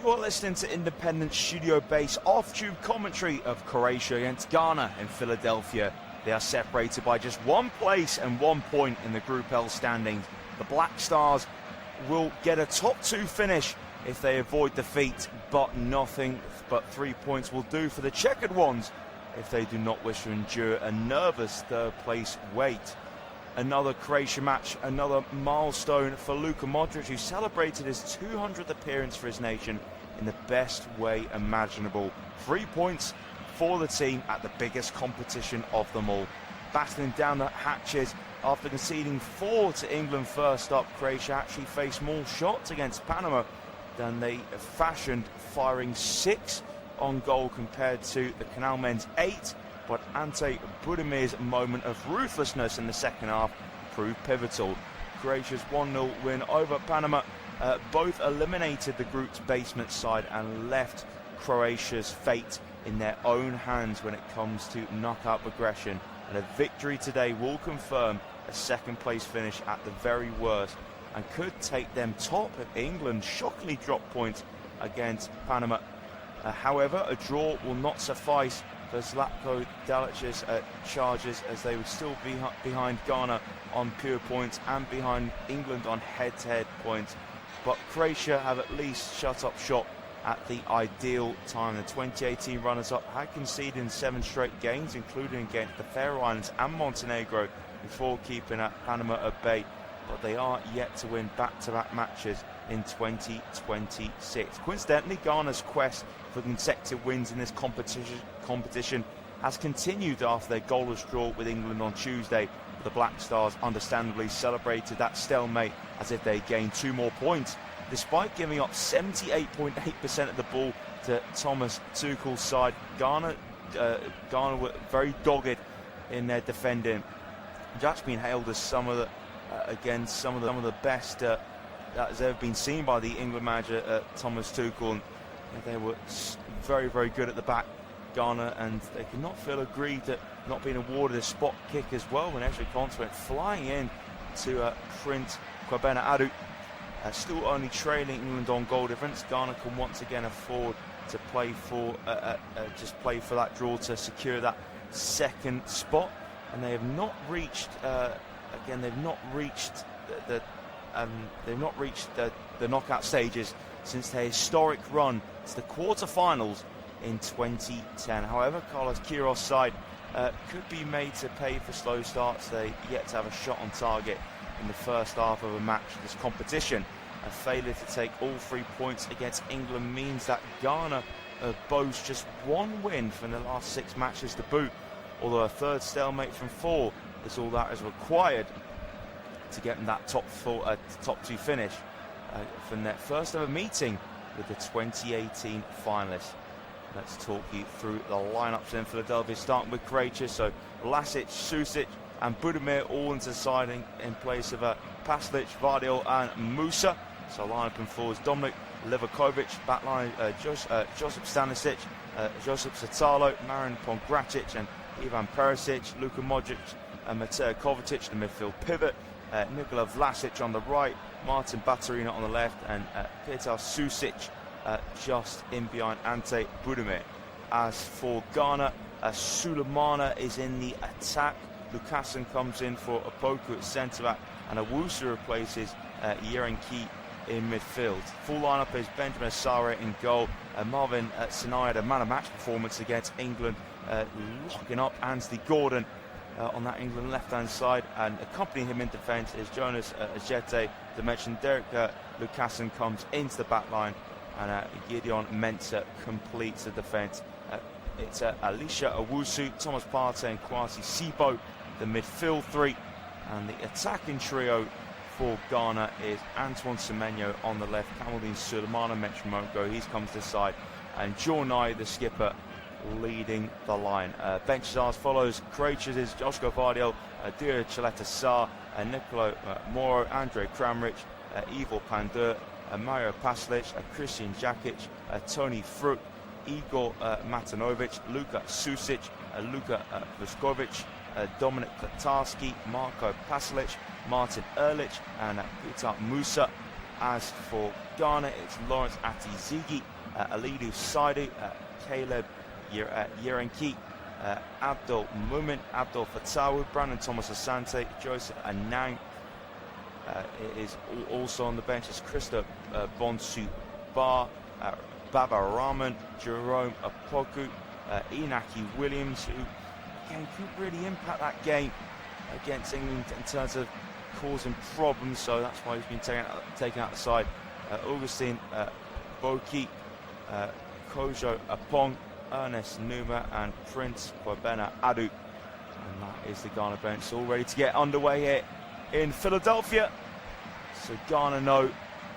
You are listening to independent studio-based off-tube commentary of Croatia against Ghana in Philadelphia. They are separated by just one place and 1 point in the Group L standings. The Black Stars will get a top 2 finish if they avoid defeat, but nothing but 3 points will do for the checkered ones if they do not wish to endure a nervous third-place wait. Another Croatia match, another milestone for Luka Modric, who celebrated his 200th appearance for his nation in the best way imaginable. 3 points for the team at the biggest competition of them all. Battling down the hatches after conceding 4 to England first up, Croatia actually faced more shots against Panama than they fashioned, firing 6 on goal compared to the Canal men's 8. But Ante Budimir's moment of ruthlessness in the second half proved pivotal. Croatia's 1-0 win over Panama both eliminated the group's basement side and left Croatia's fate in their own hands when it comes to knockout progression. And a victory today will confirm a second-place finish at the very worst and could take them top if England shockingly drop points against Panama. However, a draw will not suffice for Zlatko Dalic's charges, as they would still be behind Ghana on pure points and behind England on head-to-head points. But Croatia have at least shut up shop at the ideal time. The 2018 runners-up had conceded in 7 straight games, including against the Faroe Islands and Montenegro, before keeping Panama at bay. But they are yet to win back-to-back matches in 2026. Coincidentally, Ghana's quest for consecutive wins in this competition has continued after their goalless draw with England on Tuesday. The Black Stars understandably celebrated that stalemate as if they gained 2 more points, despite giving up 78.8% of the ball to Thomas Tuchel's side. Ghana were very dogged in their defending. That's been hailed as some of the best that has ever been seen by the England manager Thomas Tuchel. And they were very, very good at the back, Ghana, and they could not feel aggrieved at not being awarded a spot kick as well when Ezri Konsa went flying in to Prince Kwabena Adu. Still only trailing England on goal difference. Ghana can once again afford to play for that draw to secure that second spot, and they have not reached the knockout stages since their historic run to the quarter-finals in 2010. However, Carlos Queiroz' side could be made to pay for slow starts. They yet to have a shot on target in the first half of a match of this competition. A failure to take all 3 points against England means that Ghana boasts just 1 win from the last 6 matches to boot, although a third stalemate from 4 is all that is required to get them that top 2 finish from their first ever meeting with the 2018 finalists. Let's talk you through the lineups in Philadelphia, starting with Croatia. So Lasic, Susic and Budimir all into siding in place of Paslic, Vardiol and Musa. So lineup in forwards: Dominic Livakovic, backline Josip Stanisic, Josip Satalo, Marin Pongracic and Ivan Perisic, Luka Modric and Mateo Kovacic, the midfield pivot, Nikola Vlasic on the right, Martin Baturina on the left, and Petar Susic just in behind Ante Budimir. As for Ghana, Sulemana is in the attack. Lukasen comes in for Opoku at centre-back, and Owusu replaces Yerenki in midfield. Full lineup is Benjamin Asare in goal. Marvin Sinai had a man-of-match performance against England, locking up Anthony Gordon on that England left-hand side, and accompanying him in defence is Jonas Ajete. To mention, Derek Lukasen comes into the back line, and Gideon Mensah completes the defence. It's Alicia Owusu, Thomas Partey and Kwasi Sibo, the midfield 3, and the attacking trio for Ghana is Antoine Semenyo on the left, Kamaldeen Sulemana mentioned a moment ago, he's come to the side, and Jornai, the skipper, leading the line. Bench as follows: Croatia's is Josko Vardiol, Dira Chaleta-Sar, Nicolo Moro, Andre Kramric, Ivo Pandur, Mario Paslic, Christian Jakic, Tony Fruit, Igor Matanovic, Luka Susic, Luka Vuskovic, Dominic Katarski, Marko Pasalic, Martin Ehrlich and Petar Musa. As for Ghana, it's Lawrence Atizigi, Alidu Saidu, Caleb Yerenki, Abdul Mumin, Abdul Fatawu, Brandon Thomas Asante, Joseph Anang. It is also on the bench as Krista Bonsu Bar, Baba Rahman, Jerome Apoku, Inaki Williams, who again couldn't really impact that game against England in terms of causing problems, so that's why he's been taken out the side. Augustine Boki, Kojo Apong, Ernest Numa, and Prince Kwabena Adu. And that is the Ghana bench, all ready to get underway here in Philadelphia. So Ghana know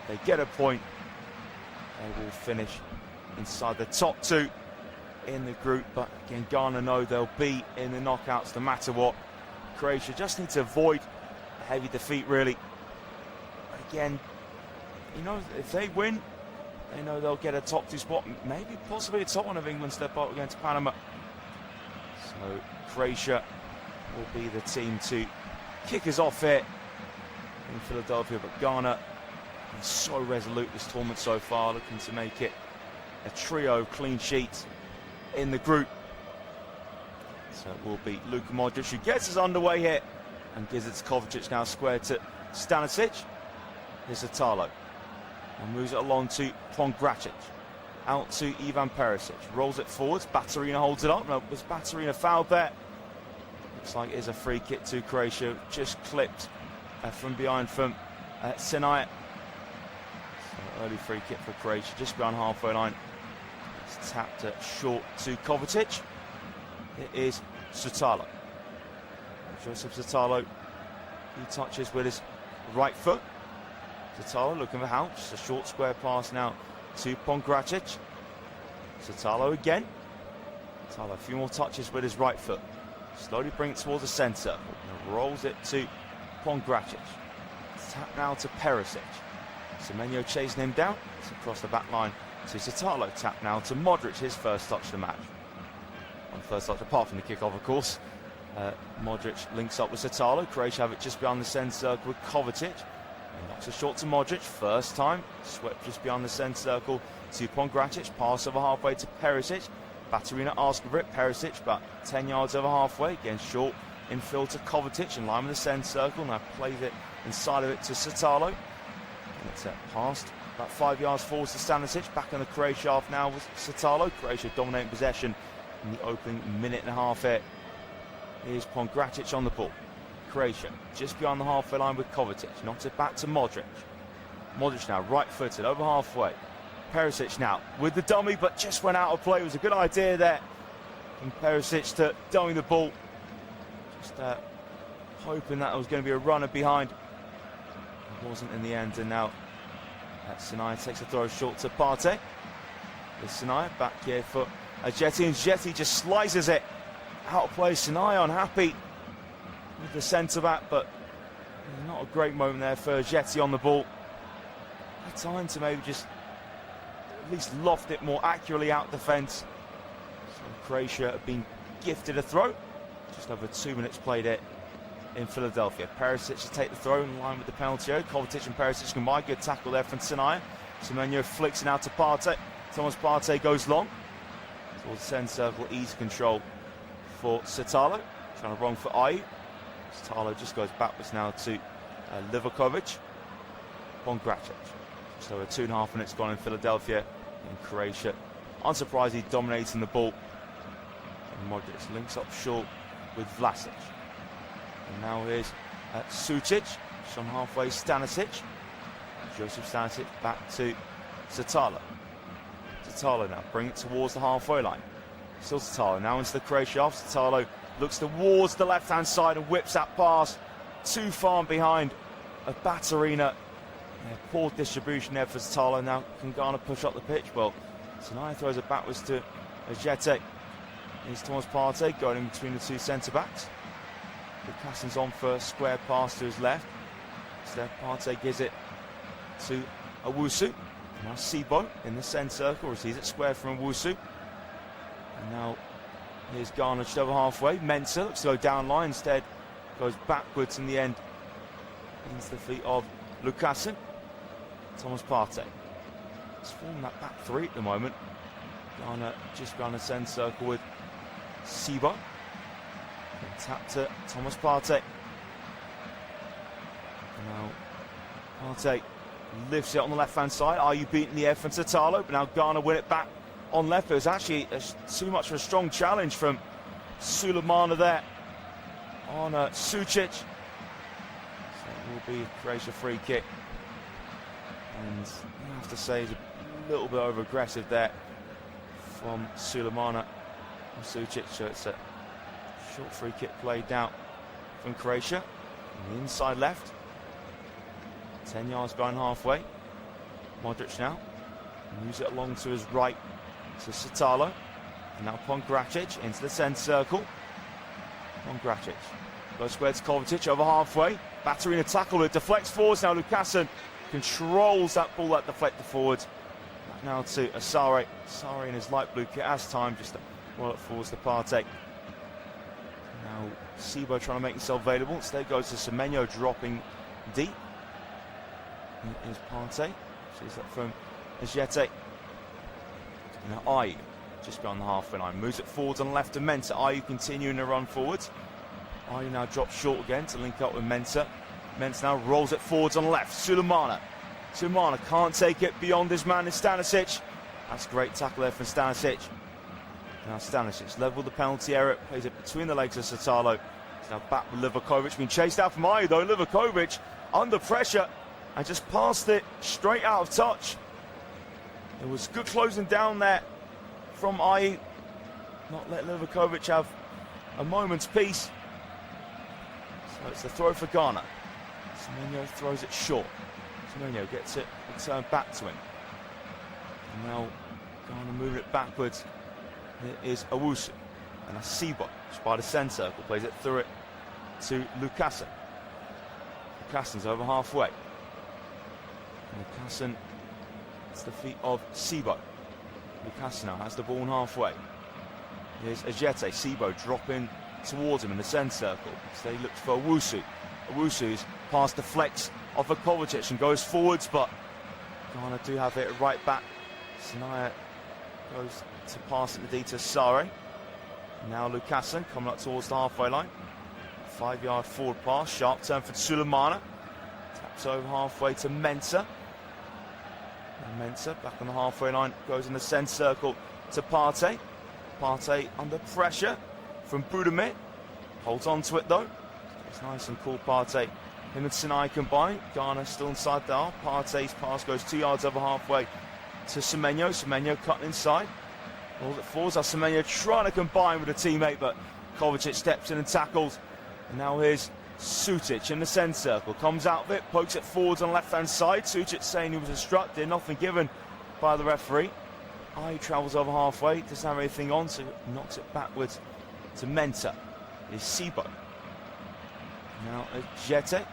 they get a point. They will finish inside the top two in the group, but again, Ghana know they'll be in the knockouts no matter what. Croatia just need to avoid a heavy defeat, really. Again, you know, if they win, they know they'll get a top two spot, maybe possibly a top one of England step up against Panama. So Croatia will be the team to kick us off here in Philadelphia, but Ghana been so resolute this tournament so far, looking to make it a trio clean sheets in the group. So it will be Luka Modric who gets us underway here and gives it to Kovacic, now square to Stanisic. Here's Italo and moves it along to Pongracic, out to Ivan Perisic, rolls it forwards, Baturina holds it up. No, was Baturina fouled there? Looks like it is a free kick to Croatia, just clipped from behind from Sinai. So early free kick for Croatia, just behind halfway line. It's tapped short to Kovacic. It is Sutalo. Joseph Sutalo, he touches with his right foot. Sutalo looking for help, just a short square pass now to Pongracic. Sutalo again. Sutalo, a few more touches with his right foot. Slowly bring it towards the centre. Rolls it to Pongracic. Tap now to Perisic. Semenyo chasing him down. It's across the back line to Sutalo. Tap now to Modric, his first touch of the match. On first touch, apart from the kick-off, of course. Modric links up with Sutalo. Croatia have it just beyond the centre circle with Kovacic. And knocks it short to Modric. First time, swept just beyond the centre circle to Pongracic. Pass over halfway to Perisic. Baturina asks for it. Perisic about 10 yards over halfway. Again, short infield to Kovacic in line with the centre circle. Now plays it inside of it to Sutalo. And it's passed about 5 yards forward to Stanisic. Back in the Croatia half now with Sutalo. Croatia dominating possession in the opening minute and a half here. Here's Pongracic on the ball. Croatia just beyond the halfway line with Kovacic. Knocks it back to Modric. Modric now right-footed over halfway. Perisic now with the dummy, but just went out of play. It was a good idea there from Perisic to dummy the ball. Just hoping that it was going to be a runner behind. It wasn't in the end, and now Sinai takes a throw short to Partey. There's Sinai back here for Jetty, and Jetty just slices it out of play. Sinai unhappy with the centre-back, but not a great moment there for Jetty on the ball. Had time to maybe just at least loft it more accurately out the fence. So Croatia have been gifted a throw. Just over 2 minutes played it in Philadelphia. Perisic to take the throw in line with the penalty area. Kovacic and Perisic combined. Good tackle there from Sinai. Semenyo flicks it out to Partey. Thomas Partey goes long towards the centre circle. Easy control for Sutalo. Trying to wrong for Ayu. Sutalo just goes backwards now to Livakovic. Pongracic. So 2.5 minutes gone in Philadelphia. In Croatia, unsurprisingly dominating the ball. And Modric links up short with Vlasic. And now here's Sucic. Some halfway Stanisic. Joseph Stanisic back to Sutalo. Sutalo now bring it towards the halfway line. Still Sutalo now into the Croatia half. Sutalo looks towards the left-hand side and whips that pass too far behind a Baturina. Yeah, poor distribution there for Sutalo. Now can Ghana push up the pitch? Well, Sinai throws it backwards to Ajete. Here's Thomas Partey going in between the two centre-backs. Lucasen's on for a square pass to his left. Instead, Partey gives it to Owusu. Now Sibo in the centre circle receives it square from Owusu. And now here's Ghana just over halfway. Mensah looks to go down line, instead goes backwards in the end into the feet of Lucasen. Thomas Partey. It's forming that back three at the moment. Ghana just behind the centre circle with Sibo. Tap to Thomas Partey. Now Partey lifts it on the left-hand side. Are you beating the air from Tatalo? But now Ghana win it back on left. It was actually too much of a strong challenge from Sulemana there on Sucic. So it will be a Croatia free kick. And I have to say, he's a little bit over-aggressive there from Sulemana and Sucic. So it's a short free kick played down from Croatia. On the inside left. 10 yards behind halfway. Modric now. Moves it along to his right to Satalo. And now Pongracic into the centre circle. Pongracic goes square to Kovacic over halfway. Baturina tackle, it deflects forwards. Now Lukasen controls that ball that deflected forwards. Back now to Asare. Asare in his light blue kit has time just to roll it forwards to Partey. Now Sibo trying to make himself available. Instead goes to Semenyo dropping deep. Here's Partey. Sees that from Ajete. Now Ayew just beyond the halfway line. Moves it forwards on the left to Mensah. Ayew continuing to run forwards. Ayew now drops short again to link up with Mensah. Mensah now rolls it forwards on the left. Sulemana. Sulemana can't take it beyond his man in Stanisic. That's a great tackle there from Stanisic. Now Stanisic level the penalty area. Plays it between the legs of Satalo. He's now back with Livakovic. Being chased out from Ayew though. Livakovic under pressure and just passed it straight out of touch. It was good closing down there from Ayew. Not let Livakovic have a moment's peace. So it's the throw for Ghana. Semenyo throws it short. Semenyo gets it returned back to him. And now Ghana moving it backwards. It is Owusu. And Asibo, just by the centre circle, plays it through it to Lukasen. Lukasen's over halfway. Lukasen, it's the feet of Sibo. Lukasen now has the ball on halfway. Here's Ajete. Sibo dropping towards him in the centre circle. So he looks for Owusu. Owusu's pass deflects off of Kovacic and goes forwards, but Ghana do have it right back. Sinaya goes to pass it to Sare. Now Lukasen coming up towards the halfway line. 5-yard forward pass, sharp turn for Sulemana. Taps over halfway to Mensah. And Mensah back on the halfway line, goes in the centre circle to Partey. Partey under pressure from Budimir. Holds on to it though. It's nice and cool, Partey. Him and Sinai combine. Ghana still inside the half. Partey's pass goes 2 yards over halfway to Semenyo. Semenyo cutting inside. Rolls it forwards. Semenyo trying to combine with a teammate, but Kovacic steps in and tackles. And now here's Sucic in the centre circle. Comes out of it, pokes it forwards on the left-hand side. Sucic saying he was instructed, nothing given by the referee. Ayew travels over halfway, doesn't have anything on, so knocks it backwards to Mensah. Is Sibo. Now Ajete.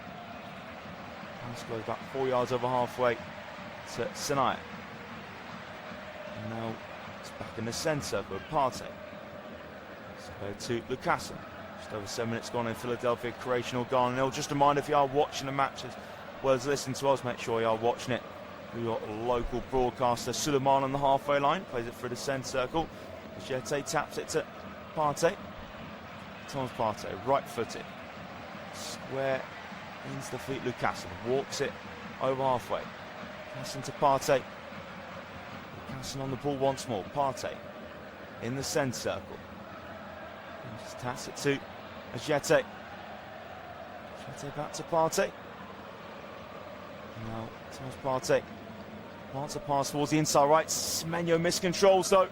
Pass goes back 4 yards over halfway to Sinai. And now it's back in the centre circle with Partey. To Lukasen. Just over 7 minutes gone in Philadelphia, Croatia 0, Ghana 0. Just a reminder, if you are watching the match as well as listening to us, make sure you are watching it. We've got a local broadcaster, Suleiman on the halfway line, plays it through the centre circle. Ajete taps it to Partey. Thomas Partey, right-footed. Square into the feet, Lukasen. Walks it over halfway. Passing to Partey. Lukasen on the ball once more. Partey in the centre circle. Just taps it to Ajete. Ajete back to Partey. Now Thomas Partey. Wants a pass towards the inside right. Semenyo miscontrols though.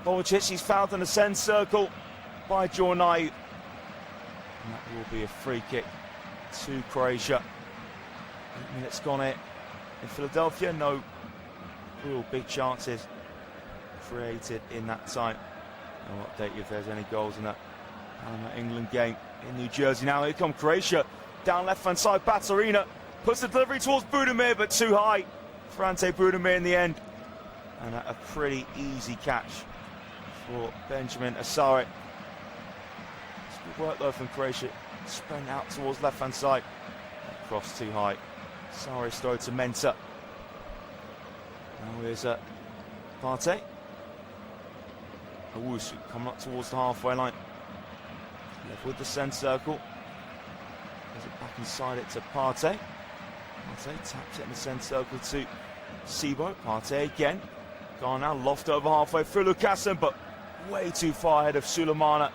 Kovacic, he's fouled in the centre circle by Jordan Ayew. And that will be a free kick to Croatia. 8 minutes gone here in Philadelphia. No real big chances created in that time. I'll update you if there's any goals in that England game in New Jersey. Now here come Croatia. Down left-hand side, Baturina puts the delivery towards Budimir, but too high for Ante Budimir in the end. And a pretty easy catch for Benjamin Asare. It's good work though from Croatia. Sprint out towards left-hand side. Cross too high. Asare's throw to Mensah. Now here's Partey. Owusu coming up towards the halfway line. Left with the centre circle. Gives it back inside it to Partey. Partey taps it in the centre circle to Sibo. Partey again. Gone now, loft over halfway through Lucassen, but way too far ahead of Sulemana.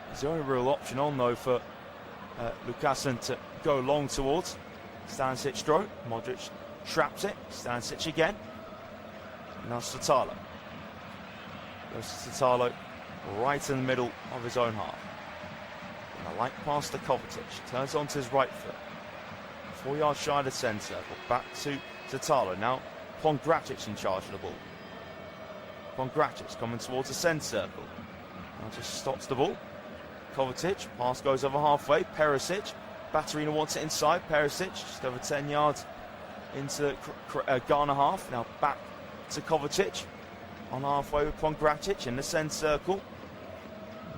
There's the only real option on though for Lucassen to go long towards. Stanisic throw. Modric traps it. Stanisic again. Now Satalo. Goes to Satalo right in the middle of his own half. And a light pass to Kovacic. Turns onto his right foot. 4 yards shy of the centre circle. Back to Satalo. Now Pongracic in charge of the ball. Pongracic coming towards the centre circle. Now just stops the ball. Kovacic, pass goes over halfway. Perisic, Baturina wants it inside. Perisic, just over 10 yards into Ghana half. Now back to Kovacic. On halfway with Pongracic in the centre circle.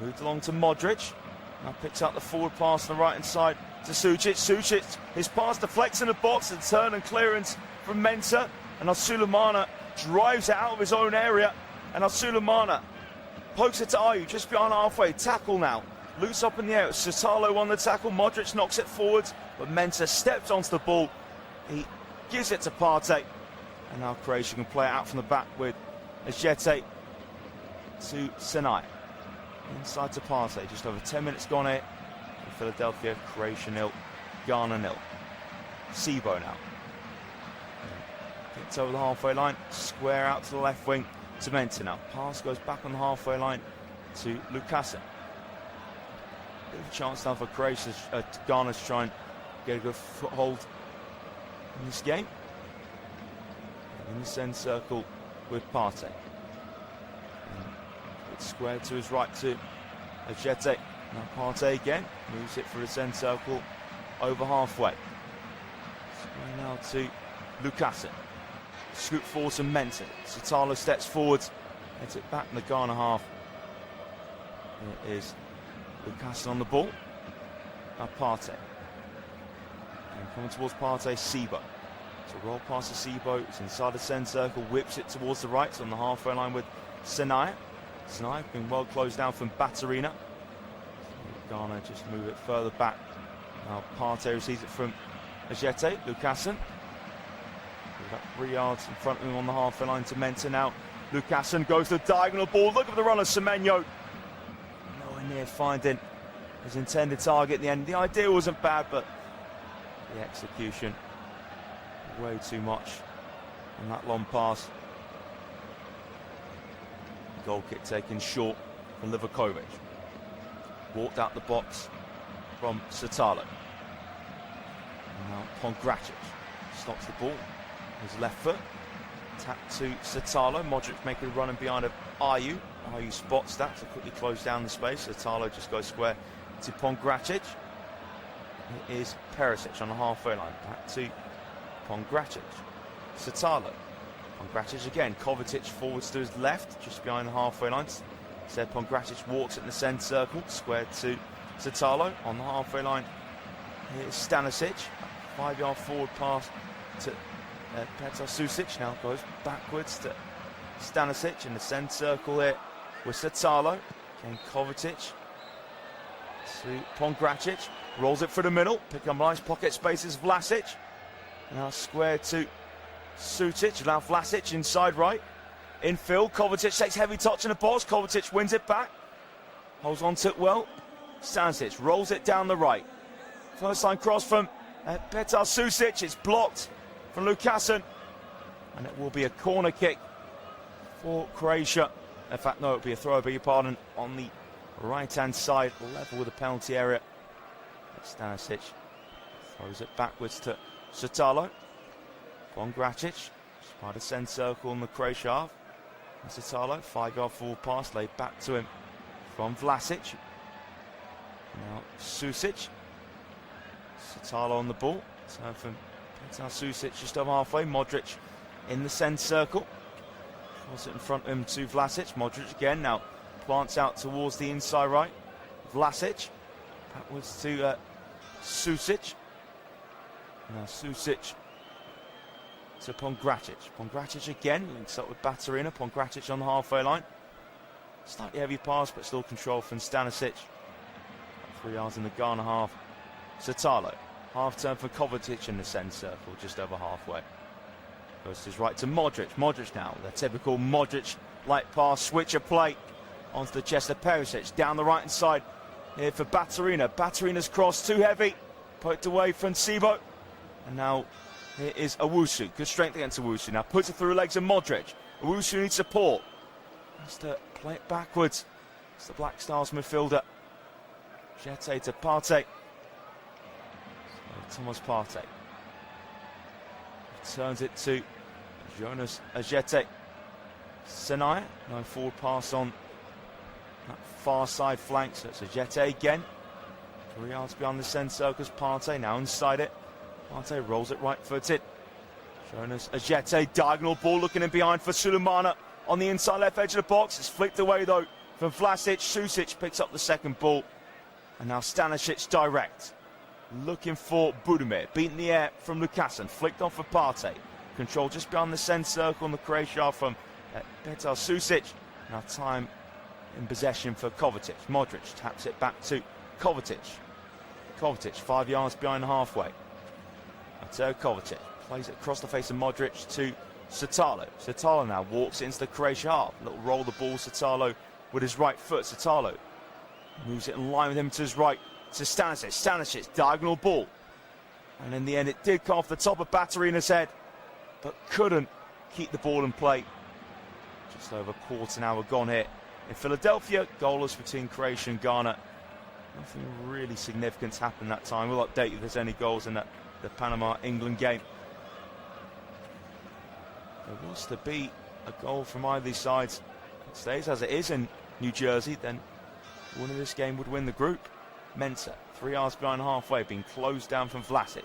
Moved along to Modric. Now picks up the forward pass on the right hand side to Sucic. Sucic, his pass deflects in the box. And turn and clearance from Mensah. And now Sulemana drives it out of his own area. And now Sulemana pokes it to Ayew just behind halfway. Tackle now. Loose up in the air. Satalo on the tackle. Modric knocks it forwards. But Mensah steps onto the ball. He gives it to Partey. And now Croatia can play it out from the back with Ajete to Sinai. Inside to Partey. Just over 10 minutes gone here. In Philadelphia, Croatia 0, Ghana 0. Sibo now. Gets over the halfway line. Square out to the left wing to Mensah now. Pass goes back on the halfway line to Lucassen. Bit of a chance now for Ghana to try and get a good foothold in this game. In the centre circle with Partey. It's squared to his right to Ajete. Now Partey again. Moves it through the centre circle over halfway. Square now to Lucassen. Scoop forward to Mensah. Satalo steps forwards. Heads it back in the Ghana half. It is Lucassen on the ball. Now Partey. And coming towards Partey, Sibo. So roll past to Sibo. It's inside the centre circle. Whips it towards the right. It's on the halfway line with Sinai. Sinai been well closed down from Baturina. Ghana just move it further back. Now Partey receives it from Ajete. Lucassen. About 3 yards in front of him on the halfway line to Mensah now. Lucassen goes to the diagonal ball. Look at the run of Semenyo. Nowhere near finding his intended target at the end. The idea wasn't bad, but the execution way too much on that long pass. Goal kick taken short from Livakovic. Walked out the box from Satalo. Now Pongracic stops the ball. His left foot. Tap to Satalo. Modric making a run in behind of Ayew. Ayew spots that to quickly close down the space. Satalo just goes square to Pongracic. It is Perisic on the halfway line. Back to Pongracic. Satalo. Pongracic again. Kovacic forwards to his left, just behind the halfway line. Said Pongracic walks it in the centre circle. Squared to Satalo on the halfway line. Here's Stanisic. 5 yard forward pass to Petar Susic. Now goes backwards to Stanisic in the centre circle here with Satalo. Again Kovacic to Pongracic. Rolls it through the middle. Pick up nice pocket spaces. Vlasic. Now squared to Susic. Now Vlasic inside right. Infield. Kovacic takes heavy touch in the box. Kovacic wins it back. Holds on to it well. Stanisic rolls it down the right. First line cross from Petar Susic. It's blocked from Lucassen. And it will be a corner kick for Croatia. In fact, no, it will be a throw, I beg your pardon, on the right-hand side, level with the penalty area. Stanisic throws it backwards to Satalo. Pongracic, by the centre circle in the Croatia half. And Satalo, 5 yard forward pass, laid back to him from Vlasic. Now Susic. Satalo on the ball. Turn from Petar Susic just over halfway. Modric in the centre circle. Was it in front of him to Vlasic. Modric again now plants out towards the inside right. Vlasic backwards to Susic. Now Susic to Pongracic. Pongracic again, links up with Baturina. Pongracic on the halfway line. Slightly heavy pass, but still control from Stanisic. 3 yards in the Ghana half. Satalo, half turn for Kovacic in the centre circle, just over halfway. Goes to his right to Modric. Modric now, the typical Modric-like pass, switch of play onto the chest of Perisic. Down the right-hand side here for Baturina. Baturina's cross, too heavy. Poked away from Sibo. And now here is Owusu. Good strength against Owusu. Now puts it through the legs of Modric. Owusu needs support. Has to play it backwards. It's the Black Stars midfielder. Jete to Partey. Thomas Partey. Turns it to Jonas Ajete. Senaya, no forward pass on that far side flank, so it's Ajete again. 3 yards behind the centre circle. Partey now inside it. Partey rolls it right-footed. Jonas Ajete, diagonal ball looking in behind for Sulemana on the inside left edge of the box. It's flicked away though from Vlasic. Susic picks up the second ball. And now Stanisic direct. Looking for Budimir. Beaten the air from Lukasen. Flicked off for Partey. Control just behind the centre circle on the Croatia from Petar Susic. Now time in possession for Kovacic. Modric taps it back to Kovacic. Kovacic 5 yards behind the halfway. Mateo Kovacic plays it across the face of Modric to Satalo. Satalo now walks into the Croatia half. Little roll the ball, Satalo with his right foot. Satalo moves it in line with him to his right. To Stanisic. Stanisic, diagonal ball. And in the end, it did come off the top of Baturina's head, but couldn't keep the ball in play. Just over a quarter hour gone here in Philadelphia. Goalless between Croatia and Ghana. Nothing really significant happened that time. We'll update you if there's any goals in the Panama-England game. There was to be a goal from either of these sides. It stays as it is in New Jersey, then winner of this game would win the group. Mensah, 3 yards behind halfway, being closed down from Vlasic.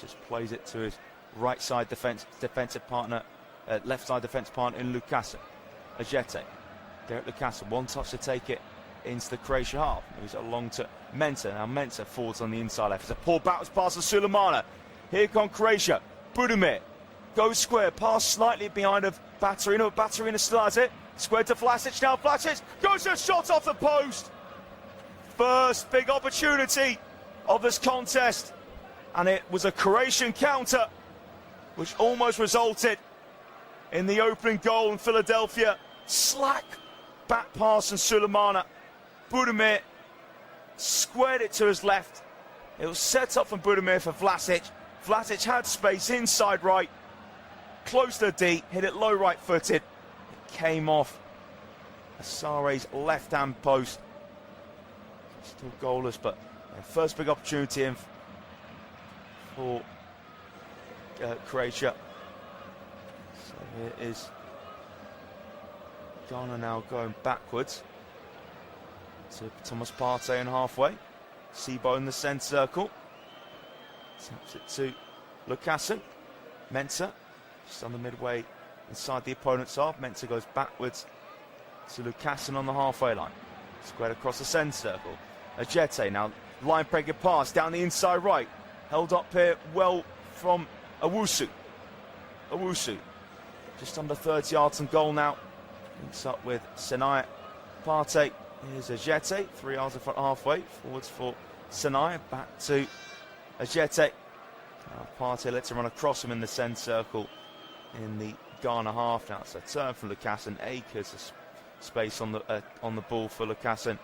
Just plays it to his right side defensive partner, left side defence partner in Lukasen. Ajete, Derek Lukasen, one touch to take it into the Croatia half. Moves it along to Mensah. Now Mensah forwards on the inside left. It's a poor backwards pass to Sulemana. Here comes Croatia. Budimir goes square, pass slightly behind of Baturina, but Baturina still has it. Square to Vlasic now. Vlasic goes to a shot off the post. First big opportunity of this contest, and it was a Croatian counter which almost resulted in the opening goal in Philadelphia. Slack back pass from Sulemana. Budimir squared it to his left. It was set up from Budimir for Vlasic. Vlasic had space inside right, close to D, hit it low right-footed. It came off Asare's left-hand post. Still goalless, but first big opportunity for Croatia. So here is Ghana now going backwards to Thomas Partey in halfway. Sibo in the centre circle. Taps it to Lukasen. Mensah just on the midway inside the opponent's half. Mensah goes backwards to Lukasen on the halfway line. Squared across the centre circle. Ajete now line breaking pass down the inside right. Held up here well from Owusu. Owusu just under 30 yards from goal now. Links up with Senaya. Partey. Here's Ajete, 3 yards in front halfway. Forwards for Senaya. Back to Ajete. Partey lets him run across him in the centre circle in the Ghana half. Now it's a turn from Lukasen. Acres of space on the ball for Lukasen.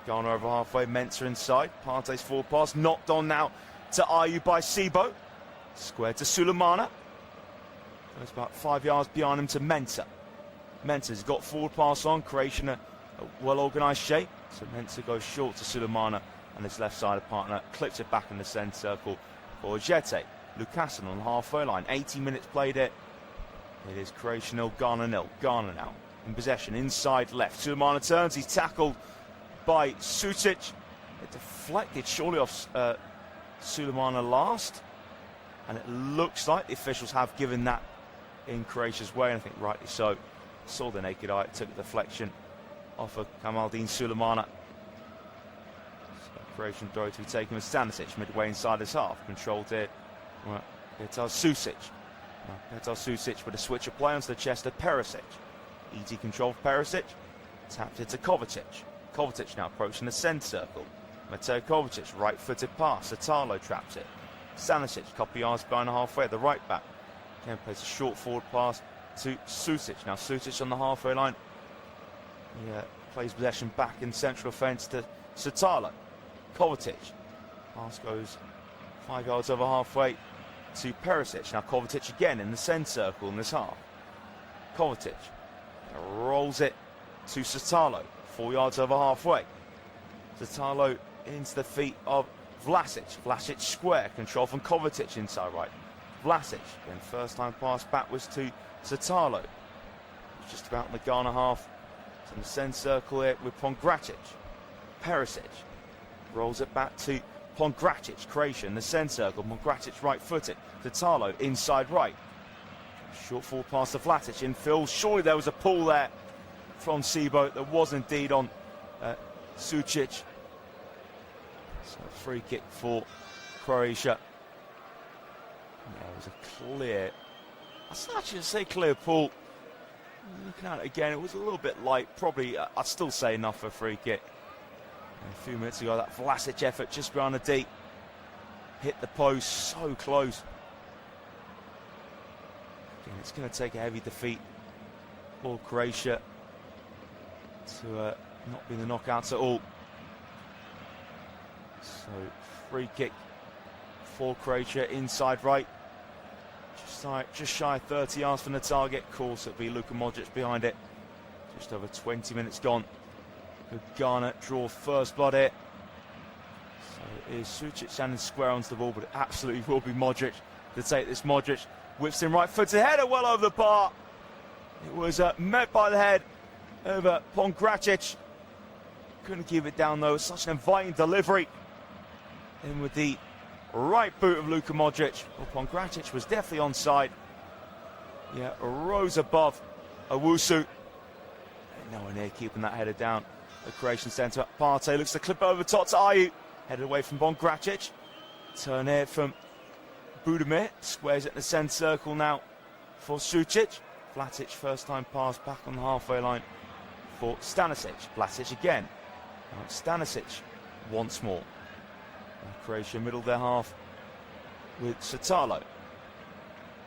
Ghana over halfway. Mensah inside. Partey's forward pass knocked on now to Ayew by Sibo. Squared to Sulemana. Goes about 5 yards behind him to Mensah. Mensah's got forward pass on. Croatia in a well-organised shape. So Mensah goes short to Sulemana, and his left-sided partner clips it back in the centre circle for Ajete. Lukasen on the halfway line. 80 minutes played it. It is Croatia 0, Ghana 0. Ghana now in possession, inside left. Sulemana turns. He's tackled by Susic. It deflected surely off Sulemana last. And it looks like the officials have given that in Croatia's way, and I think rightly so. Saw the naked eye, it took a deflection off of Kamaldeen Sulemana. So Croatian throw to be taken with Stanisic midway inside his half. Controlled it. Right, it's Susic. Petar Susic with a switch of play onto the chest of Perisic. Easy control for Perisic. Tapped it to Kovacic. Kovacic now approaching the centre circle. Mateo Kovacic, right-footed pass. Italo traps it. Stanisic, a couple yards behind the halfway at the right back. Again plays a short forward pass to Susic. Now Susic on the halfway line. He plays possession back in central offence to Italo. Kovacic. Pass goes 5 yards over halfway to Perisic. Now Kovacic again in the centre circle in this half. Kovacic rolls it to Italo. 4 yards over halfway. Italo into the feet of Vlasic. Vlasic square. Control from Kovacic inside right. Vlasic. Then first time pass backwards to Italo. Just about in the Ghana half. It's in the centre circle here with Pongracic. Perisic. Rolls it back to Pongracic. Croatia in the centre circle. Pongracic right footed. Italo inside right. Short forward pass to Vlasic. Infield. Surely there was a pull there from Sibo. There was indeed on Sucic. So free kick for Croatia. Yeah, it was a clear, I actually say clear pull. Looking at it again, it was a little bit light. Probably, I'd still say enough for a free kick. And a few minutes ago, that Vlasic effort just behind the D. Hit the post, so close. Again, it's going to take a heavy defeat for Croatia to not be in the knockouts at all. So, free kick for Croatia inside right. Just shy of 30 yards from the target. Of course, it'll be Luka Modric behind it. Just over 20 minutes gone. Could Ghana draw first blood here? So it is Sucic standing square onto the ball, but it absolutely will be Modric to take this. Modric whips in right footed header well over the bar. It was met by the head over Pongracic. Couldn't keep it down though. Such an inviting delivery. In with the right boot of Luka Modric. Well, Pongracic was definitely onside. Yeah, rose above Owusu. Nowhere near keeping that header down. The Croatian centre Partey looks to clip over top to Ayew. Headed away from Pongracic. Turn here from Budimir. Squares it in the centre circle now for Sucic. Vlasic first time pass back on the halfway line for Stanisic. Vlasic again. Now Stanisic once more. Croatia middle their half with Italo.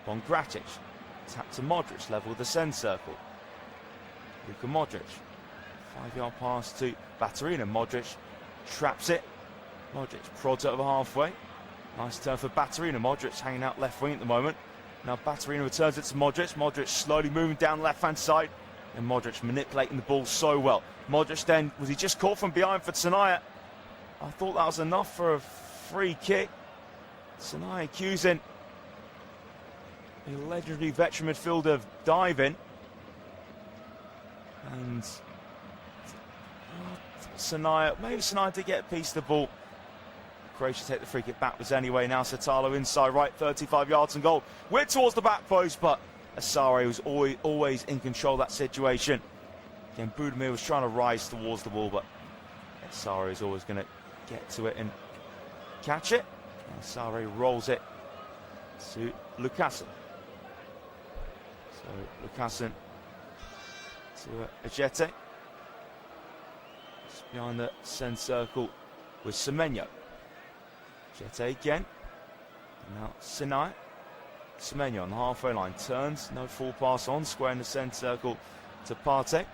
Pongracic. Tap to Modric, level with the centre circle. Luka Modric. 5 yard pass to Baturina. Modric traps it. Modric prods over halfway. Nice turn for Baturina. Modric hanging out left wing at the moment. Now Baturina returns it to Modric. Modric slowly moving down left hand side. And Modric manipulating the ball so well. Modric then, was he just caught from behind for Tsanaya? I thought that was enough for a free kick. Tsanaya accusing the legendary veteran midfielder of diving. And Tsanaya, maybe Tsanaya did get a piece of the ball. Croatia take the free kick backwards anyway. Now Italo inside right, 35 yards and goal. We're towards the back post, but Asare was always in control of that situation. Again, Budimir was trying to rise towards the ball, but Asare is always going to get to it and catch it. And Asare rolls it to Lukasen. So Lukasen to Ajete. Just behind the centre circle with Semenyo. Ajete again. And now Sinai. Semenyo on the halfway line turns, no full pass on, square in the centre circle to Partey.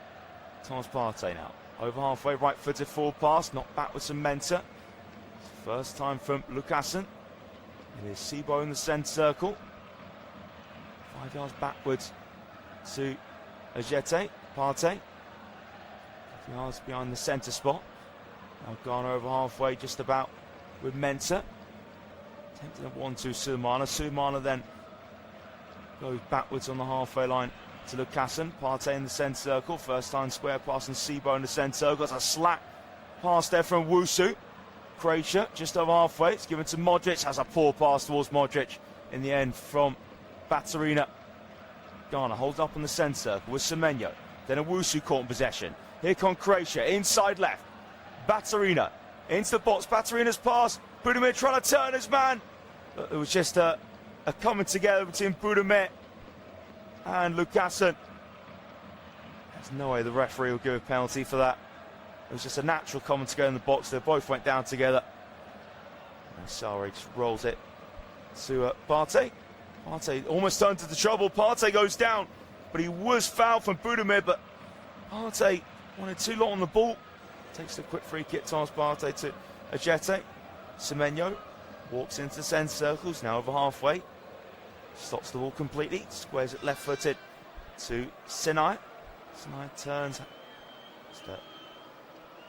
Thomas Partey now. Over halfway, right footed forward pass, knocked backwards from Mensah. First time from Lukasen. It is Sibo in the centre circle. 5 yards backwards to Ajete. Partey. 5 yards behind the centre spot. Now Ghana over halfway, just about with Mensah. Attempting a 1-2 Sumana. Sumana then goes backwards on the halfway line to Lukasen. Partey in the centre circle. First time square pass and Sibo in the centre circle. That's a slack pass there from Wusu. Croatia just over halfway. It's given to Modric. Has a poor pass towards Modric in the end from Baturina. Ghana holds up in the centre circle with Semenyo. Then Owusu caught in possession. Here comes Croatia inside left. Baturina into the box. Baturina's pass. Budimir trying to turn his man. But it was just are coming together between Budimir and Lucassen. There's no way the referee will give a penalty for that. It was just a natural coming together in the box. They both went down together. And Sarri just rolls it to Partey. Partey almost turned into trouble. Partey goes down, but he was fouled from Budimir, but Partey wanted too long on the ball. Takes the quick free kick, toss Partey to Ajete. Semenyo walks into the centre circles, now over halfway. Stops the ball completely, squares it left-footed to Sinai. Sinai turns,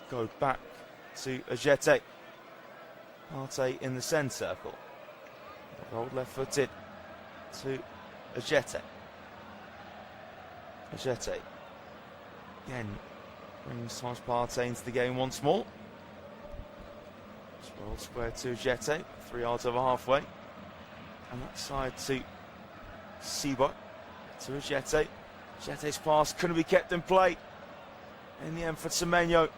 go back to Ajete. Partey in the centre circle. Rolled left-footed to Ajete. Ajete again brings Thomas Partey into the game once more. Roll square to Ajete, 3 yards over halfway. And that side to Sibo, to Ajete. Ajete's pass couldn't be kept in play. In the end for Semenyo.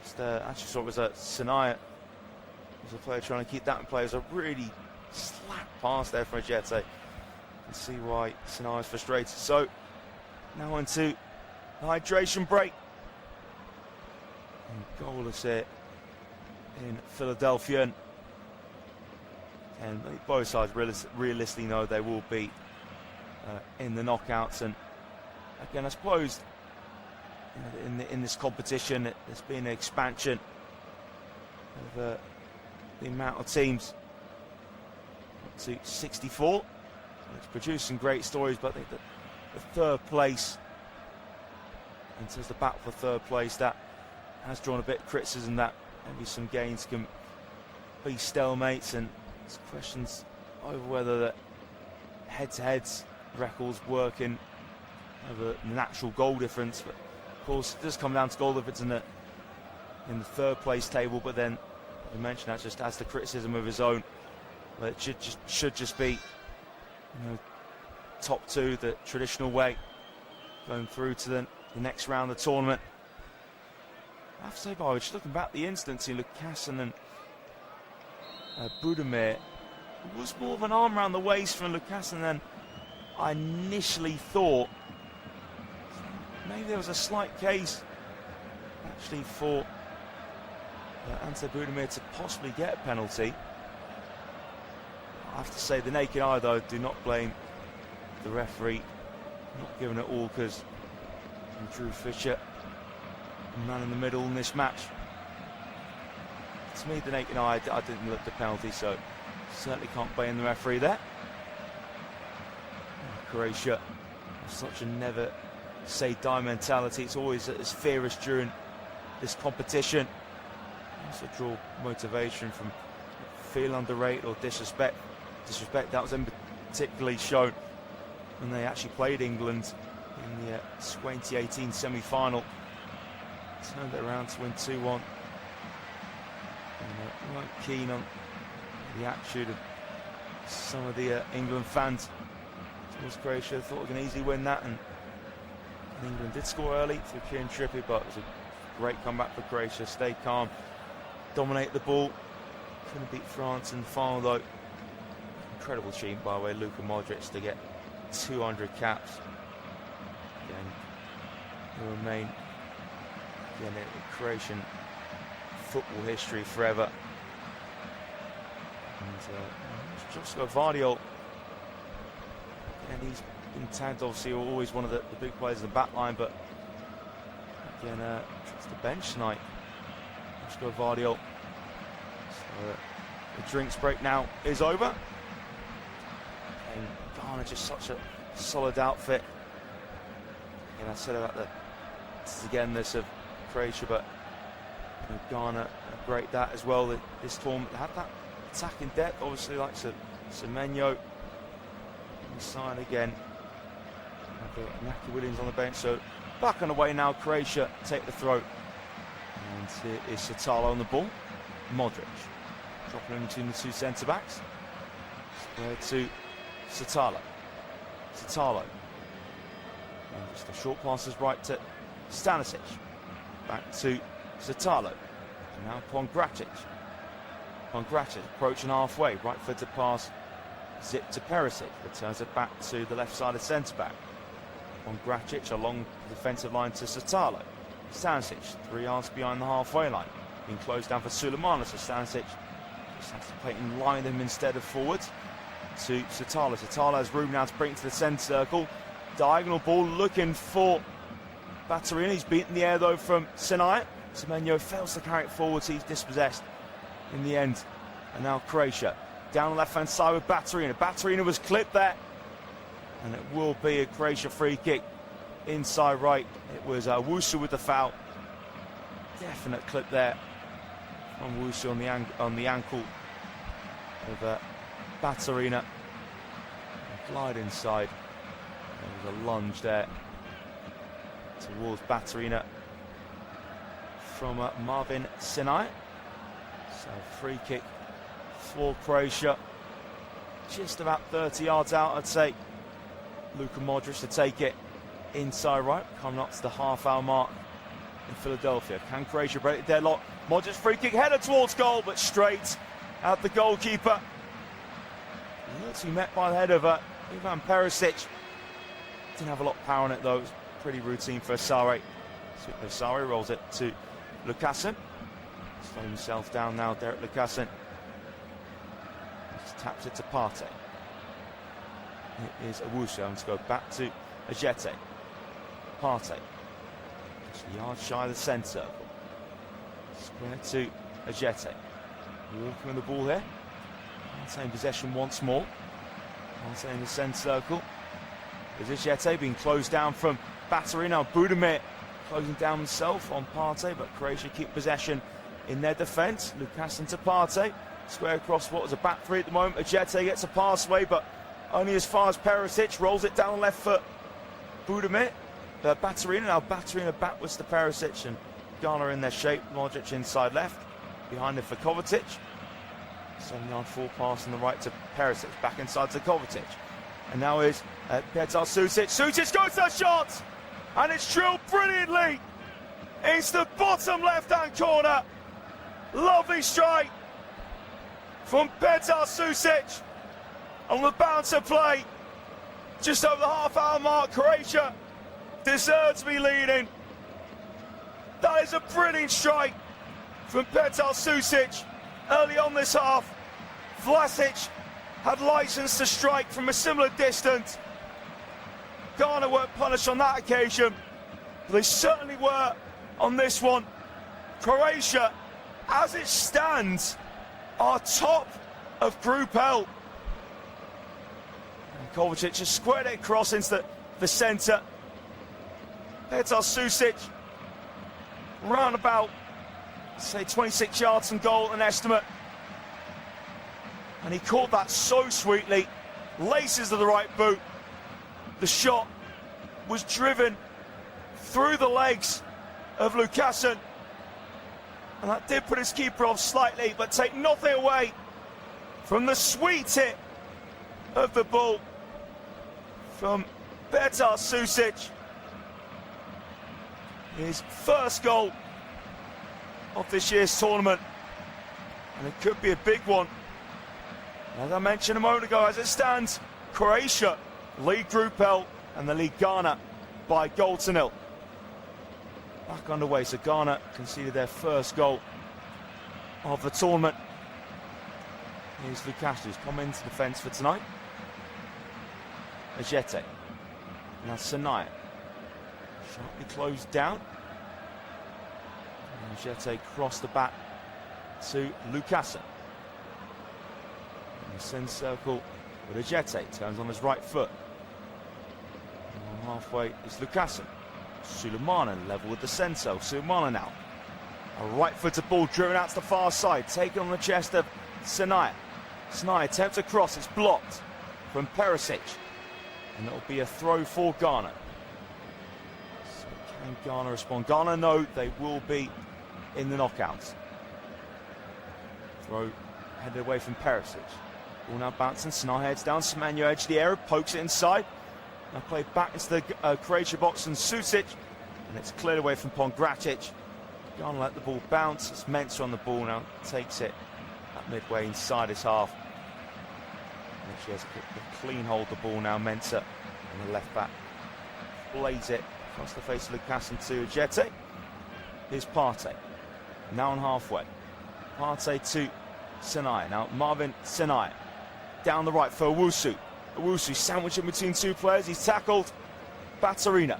Just actually saw it was a Sinai. There's a player trying to keep that in play. It was a really slack pass there from Ajete. You can see why Sinai is frustrated. So now into the hydration break. And goalless here in Philadelphia. And both sides realistically know they will be in the knockouts. And again, I suppose in this competition, there's been an expansion of the amount of teams up to 64. It's producing great stories, but I think that the third place, in terms of the battle for third place, that has drawn a bit of criticism that maybe some games can be stalemates, and there's questions over whether the head-to-heads records work in over the natural goal difference. But of course, it does come down to goal difference in the third place table. But then, as I mentioned, that just adds the criticism of his own. But it should just be, top two, the traditional way, going through to the next round of the tournament. I have to say, by just looking back at the instance in Lucassen and Budimir, it was more of an arm around the waist from Lucassen than I initially thought. Maybe there was a slight case actually for Ante Budimir to possibly get a penalty. I have to say, the naked eye, though, do not blame the referee not giving it all, because Drew Fisher, the man in the middle in this match. To me, the naked eye, I didn't look at the penalty, so certainly can't blame the referee there. Croatia has such a never say die mentality. It's always as fierce during this competition. Also draw motivation from feel underrated or disrespect. That was particularly shown when they actually played England in the 2018 semi-final. Turned it around to win 2-1. And weren't keen on the attitude of some of the England fans towards Croatia. Thought we could easily win that, and England did score early through Kieran Trippier, but it was a great comeback for Croatia. Stay calm, dominate the ball. Couldn't beat France in the final, though. Incredible achievement, by the way, Luka Modric to get 200 caps. Again, he'll remain in Croatian football history forever. And Josko Vardiol, and he's been tagged, obviously, always one of the big players in the back line, but again, it's the bench tonight. Josko Vardiol. So the drinks break now is over. And Ghana, just such a solid outfit. And I said about this of Croatia, but Ghana great that as well. This tournament had that attacking depth, obviously, like Semenyo inside again. Naki Williams on the bench, so back on the way now. Croatia take the throw, and here is Satalo on the ball. Modric dropping in between the two centre backs. Square to Satalo. And just the short passes right to Stanisic. Back to Satalo. And now Pongracic. Pongracic approaching halfway. Right footed pass Zip to Perisic, returns it back to the left-sided centre-back. On Gracic along the defensive line to Satalo. Stanisic, 3 yards behind the halfway line. Being closed down for Sulemana, so Stanisic just has to play in line with him instead of forwards. To Satalo. Satalo has room now to bring it to the centre circle. Diagonal ball looking for Batterina. He's beaten the air though from Sinai. Semenyo fails to carry it forwards. He's dispossessed in the end. And now Croatia down the left-hand side with Batterina. Batterina was clipped there. And it will be a Croatia free kick inside right. It was Wusu with the foul. Definite clip there from Wusu on the ankle of Batterina. Glide inside. There was a lunge there towards Batterina from Marvin Sinai. So free kick for Croatia. Just about 30 yards out, I'd say. Luka Modric to take it inside right, coming up to the half-hour mark in Philadelphia. Can Croatia break the deadlock? Modric free kick, header towards goal, but straight at the goalkeeper. Looks to be met by the head of Ivan Perisic. Didn't have a lot of power on it though. It was pretty routine for Sarri. So Sarri rolls it to Lukasen. Slowing himself down now, Derek Lukasen. Just taps it to Partey. It is Owusu, and to go back to Ajete. Partey. Just a yard shy of the centre circle. Square to Ajete. Walking with the ball here. Partey in possession once more. Partey in the centre circle. There's Ajete being closed down from Battery. Now Budimir closing down himself on Partey, but Croatia keep possession in their defence. Lukasen to Partey. Square across what was a back three at the moment. Ajete gets a pass away, but only as far as Perisic. Rolls it down the left foot. Budimir. Batterina. Now Batterina backwards to Perisic, and Ghana in their shape. Modric inside left. Behind it for Kovacic. 7-yard full pass on the right to Perisic. Back inside to Kovacic. And now is Petar Susic. Susic goes to the shot! And it's drilled brilliantly. It's the bottom left-hand corner. Lovely strike from Petar Susic on the bouncer play. Just over the half-hour mark, Croatia deserve to be leading. That is a brilliant strike from Petar Susic early on this half. Vlasic had licence to strike from a similar distance. Ghana weren't punished on that occasion, but they certainly were on this one. Croatia, as it stands, are top of Group L. And Kovacic just squared it across into the centre. Petar Susic, round about, say, 26 yards from goal, an estimate. And he caught that so sweetly. Laces to the right boot. The shot was driven through the legs of Lukasen. And that did put his keeper off slightly, but take nothing away from the sweet hit of the ball from Petar Susic. His first goal of this year's tournament. And it could be a big one. As I mentioned a moment ago, as it stands, Croatia lead Group L and the lead Ghana by 0-0. Back underway, so Ghana conceded their first goal of the tournament. Here's Lukaku, who's come into defence for tonight. Ajete. Now Sinai. Sharply closed down. And Ajete crossed the back to Lukasen. In the centre circle with Ajete, turns on his right foot. And halfway is Lukasen. Sulemana level with the centre. Sulemana now. A right-footed ball driven out to the far side, taken on the chest of Sinai. Sinai attempts a cross, it's blocked from Perisic. And it'll be a throw for Ghana. So can Ghana respond? Ghana know they will be in the knockouts. Throw headed away from Perisic. Ball now bouncing, Sinai heads down, Semenyo edge the area, pokes it inside. Now played back into the Croatia box and Susic. And it's cleared away from Pongracic. Ghana let the ball bounce. It's Mensah on the ball now. Takes it at midway inside his half. She has a clean hold the ball now. Mensah on the left back plays it across the face of Lukasen to Jete. Here's Partey, now on halfway. Partey to Sinai. Now Marvin Sinai down the right for Owusu. Owusu sandwiched in between two players. He's tackled. Baturina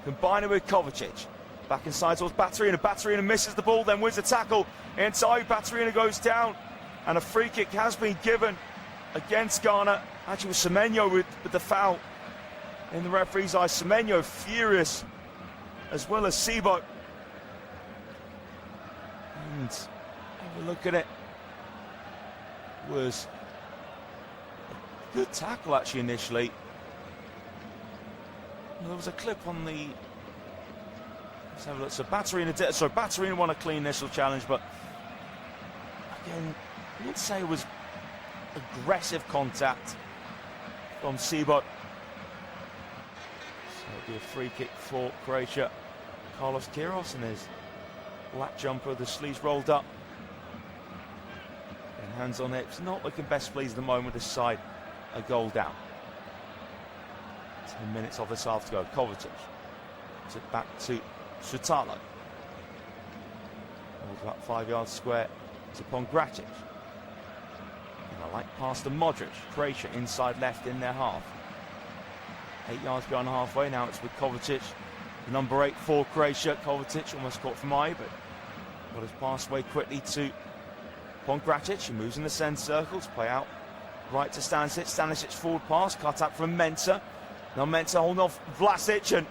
combining with Kovacic. Back inside towards Baturina. Baturina misses the ball, then wins the tackle. Inside, Baturina goes down, and a free kick has been given against Ghana. Actually, it was Semenyo with the foul in the referee's eye. Semenyo furious, as well as Sibo. And have a look at it. Was a good tackle actually initially. There was a clip on the. Let's have a look. So Baturina won a clean initial challenge, but again, I wouldn't say it was aggressive contact from Sibo. So it'll be a free kick for Croatia. Carlos Queiroz in his black jumper, the sleeves rolled up. And hands on hips, not looking best pleased at the moment. This side, a goal down. 10 minutes of this half to go. Kovacic puts it back to Sutalo. Holds about 5 yards square to Pongracic. And I like pass to Modric. Croatia inside left in their half. 8 yards beyond halfway. Now it's with Kovacic. The number 8 for Croatia. Kovacic almost caught from eye, but got his pass away quickly to Pongracic. He moves in the centre circle to play out right to Stanisic. Stanisic's forward pass cut out from Mensah. Now Mensah holding off Vlasic, and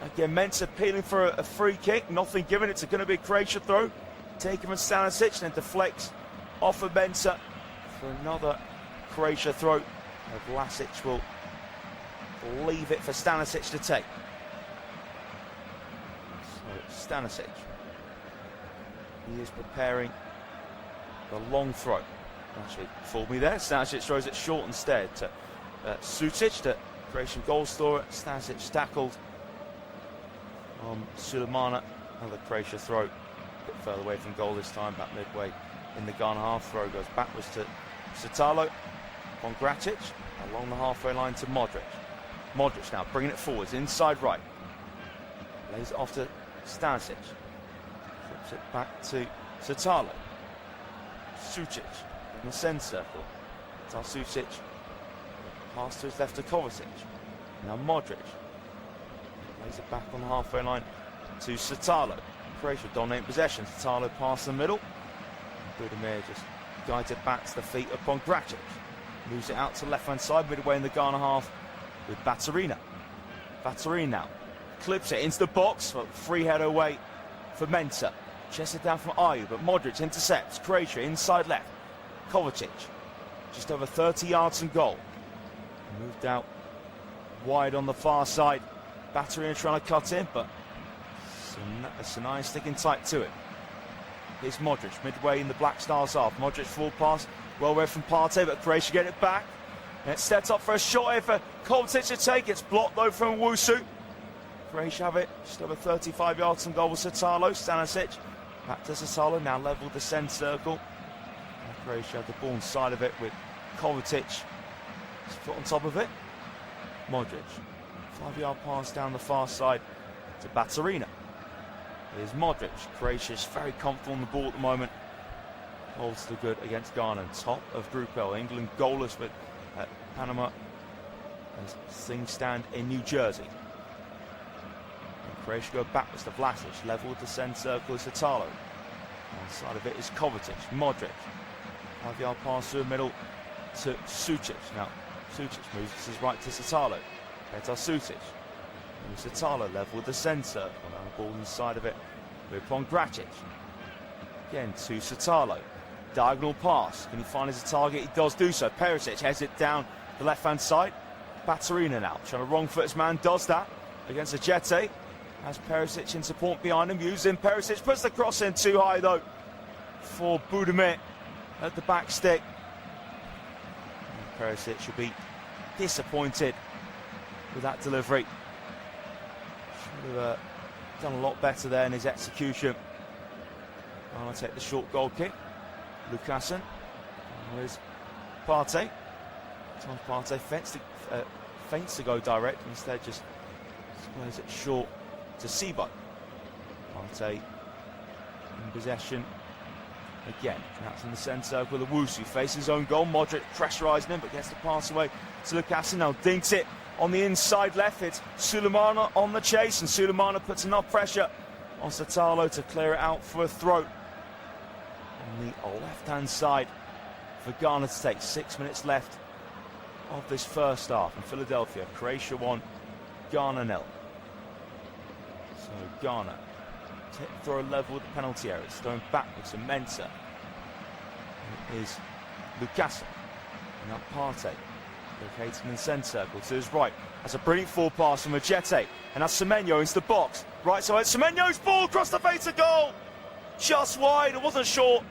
again Mensah appealing for a free kick. Nothing given. It's going to be a Croatia throw. Taken from Stanisic, then deflects off of Mensah for another Croatia throw. And Vlasic will leave it for Stanisic to take. So Stanisic, he is preparing the long throw. Actually fooled me there. Stanisic throws it short instead to Sucic, the Croatian goal scorer. Stanisic tackled on Sulemana. Another Croatia throw, a bit further away from goal this time, about midway in the Ghana half. Throw goes backwards to Sutalo. Pongracic along the halfway line to Modric. Modric now bringing it forwards, inside right. Lays it off to Stanisic. Flips it back to Sutalo. Sucic in the centre circle. Sucic. Pass to his left to Kovacic. Now Modric. Lays it back on the halfway line to Sutalo. Croatia dominating possession. Sutalo past the middle. Budimir just guides it back to the feet of Pongracic. Moves it out to the left-hand side, midway in the Ghana half with Baturina. Baturina now clips it into the box. Free header away for Mensah. Chested down from Ayew, but Modric intercepts. Croatia inside left. Kovacic just over 30 yards from goal. Moved out wide on the far side. Baturina trying to cut in, but Sinai sticking tight to it. Here's Modric midway in the Black Stars half. Modric full pass, well read from Partey, but Croatia get it back. And it steps up for a shot here for Kovacic to take. It's blocked though from Owusu. Croatia have it just over 35 yards from goal with Sutalo. Stanisic back to Sutalo, now level with the centre circle. And Croatia have the ball inside of it with Kovacic. His foot on top of it. Modric. 5-yard pass down the far side to Baturina. Here's Modric. Croatia's very comfortable on the ball at the moment. Holds the good against Ghana. Top of Group L. England goalless with Panama as things stand in New Jersey. And Croatia go backwards to Vlasic. Level with the centre circle is Sutalo. On the side of it is Kovacic. Modric. 5-yard pass through the middle to Sucic. Now Sucic moves his right to Sutalo. Petar Sucic. And Sutalo level with the centre. On the ball inside of it with Pongracic. Again to Sutalo. Diagonal pass. Can he find his target? He does do so. Perisic heads it down the left-hand side. Baturina now trying to wrong foot his man. Does that against Ajete. Has Perisic in support behind him. Using Perisic. Puts the cross in too high though for Budimir at the back stick. And Perisic should be disappointed with that delivery. Should have done a lot better there in his execution. I'll take the short goal kick. Lukasen. There's Partey. Sometimes Partey feints to go direct, instead just squares it short to Sibo. Partey in possession again. That's in the centre circle. The Wusu faces his own goal. Modric pressurising him, but gets the pass away to Lukasen. Now dinks it on the inside left. It's Sulemana on the chase, and Sulemana puts enough pressure on Satalo to clear it out for a throw on the left-hand side for Ghana to take. 6 minutes left of this first half in Philadelphia. Croatia 1, Ghana 0. So Ghana throw level with the penalty area. It's thrown backwards to Mensah. It is Lukasen. And now Partey located in the centre circle to his right. That's a brilliant forward pass from Ajete. And that's Semenyo into the box. Right side, Semenyo's ball across the face of goal. Just wide, it wasn't short.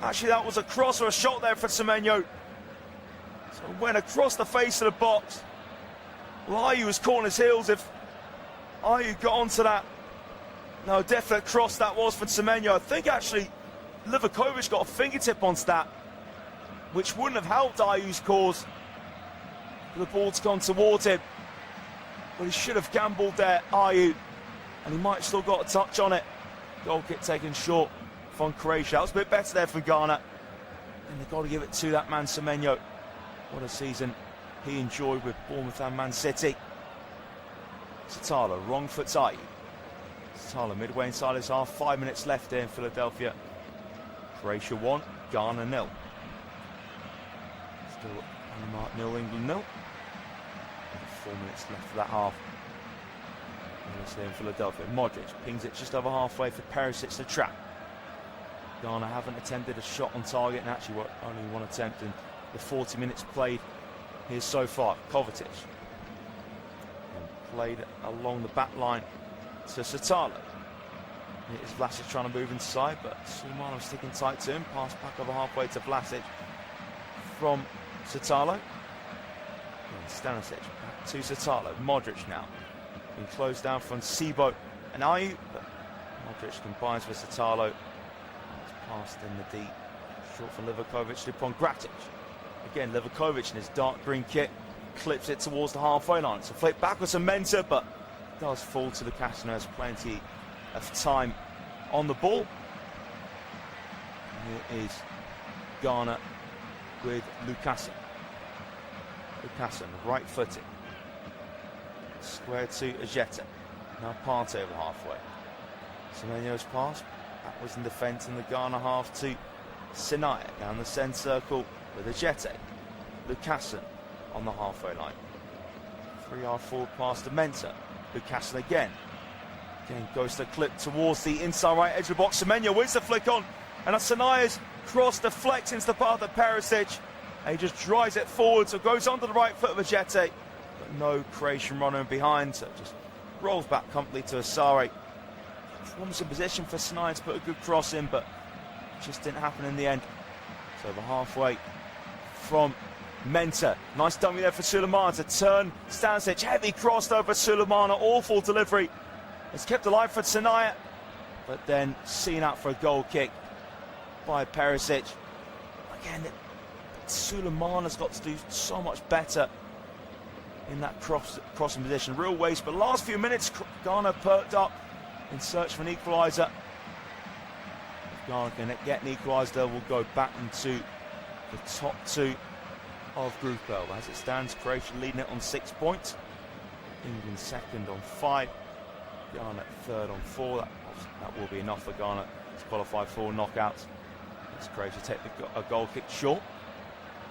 Actually, that was a cross or a shot there for Semenyo. So it went across the face of the box. Well, Ayew was caught on his heels. If Ayew got onto that, no, definite cross that was for Semenyo. I think actually Livakovic got a fingertip onto that, which wouldn't have helped Ayew's cause. The ball's gone towards him. But he should have gambled there, Ayew. And he might have still got a touch on it. Goal kick taken short from Croatia. That was a bit better there for Ghana. And they've got to give it to that man, Semenyo. What a season he enjoyed with Bournemouth and Man City. Satalo, wrong foot Ayew. Satalo midway inside his half. 5 minutes left here in Philadelphia. Croatia 1, Ghana 0. Still Denmark 0, England 0. 4 minutes left for that half. Here in Philadelphia. Modric pings it just over halfway for Perisic to trap. Ghana haven't attempted a shot on target, and actually only one attempt in the 40 minutes played here so far. Kovacic. And played along the back line to Satalo. It is Vlasic trying to move inside, but Sulemana sticking tight to him. Pass back over halfway to Vlasic from Satalo. And Stanisic back to Satalo. Modric now being closed down from Sibo and Ayew, but Modric combines with Satalo. It's passed in the deep, short for Livakovic to Pongratic. Again, Livakovic in his dark green kit clips it towards the halfway line. So flick backwards to Mensah, but does fall to Lukasen. Has plenty of time on the ball. Here is Ghana with Lukasen. Lukasen, right-footed. Square to Ajete. Now Partey over halfway. Semenyo's pass. That was in defence in the Ghana half to Sinaya. Down the centre circle with Ajete. Lukasen on the halfway line. 3-yard forward pass to Mensah. Lukasen again. Again goes to clip towards the inside right edge of the box. Semenyo wins the flick on. And that's Sinaya's cross deflects into the path of Perisic. And he just drives it forward, so goes onto the right foot of Ajete. But no Croatian runner behind, so just rolls back comfortably to Asare. Forms in position for Sinaya to put a good cross in, but it just didn't happen in the end. So over halfway from Mensah. Nice dummy there for Sulemana to turn Stanisic. Heavy crossed over Sulemana. Awful delivery. It's kept alive for Sinaya, but then seen out for a goal kick by Perisic. Again, Sulemana's got to do so much better in that crossing position. Real waste, but last few minutes Ghana perked up in search for an equaliser. If Ghana can get an equaliser, we'll go back into the top two of Group L. As it stands, Croatia leading it on 6 points. England second on 5. Ghana third on 4. That will be enough for Ghana to qualify for knockouts. As Croatia take a goal kick short.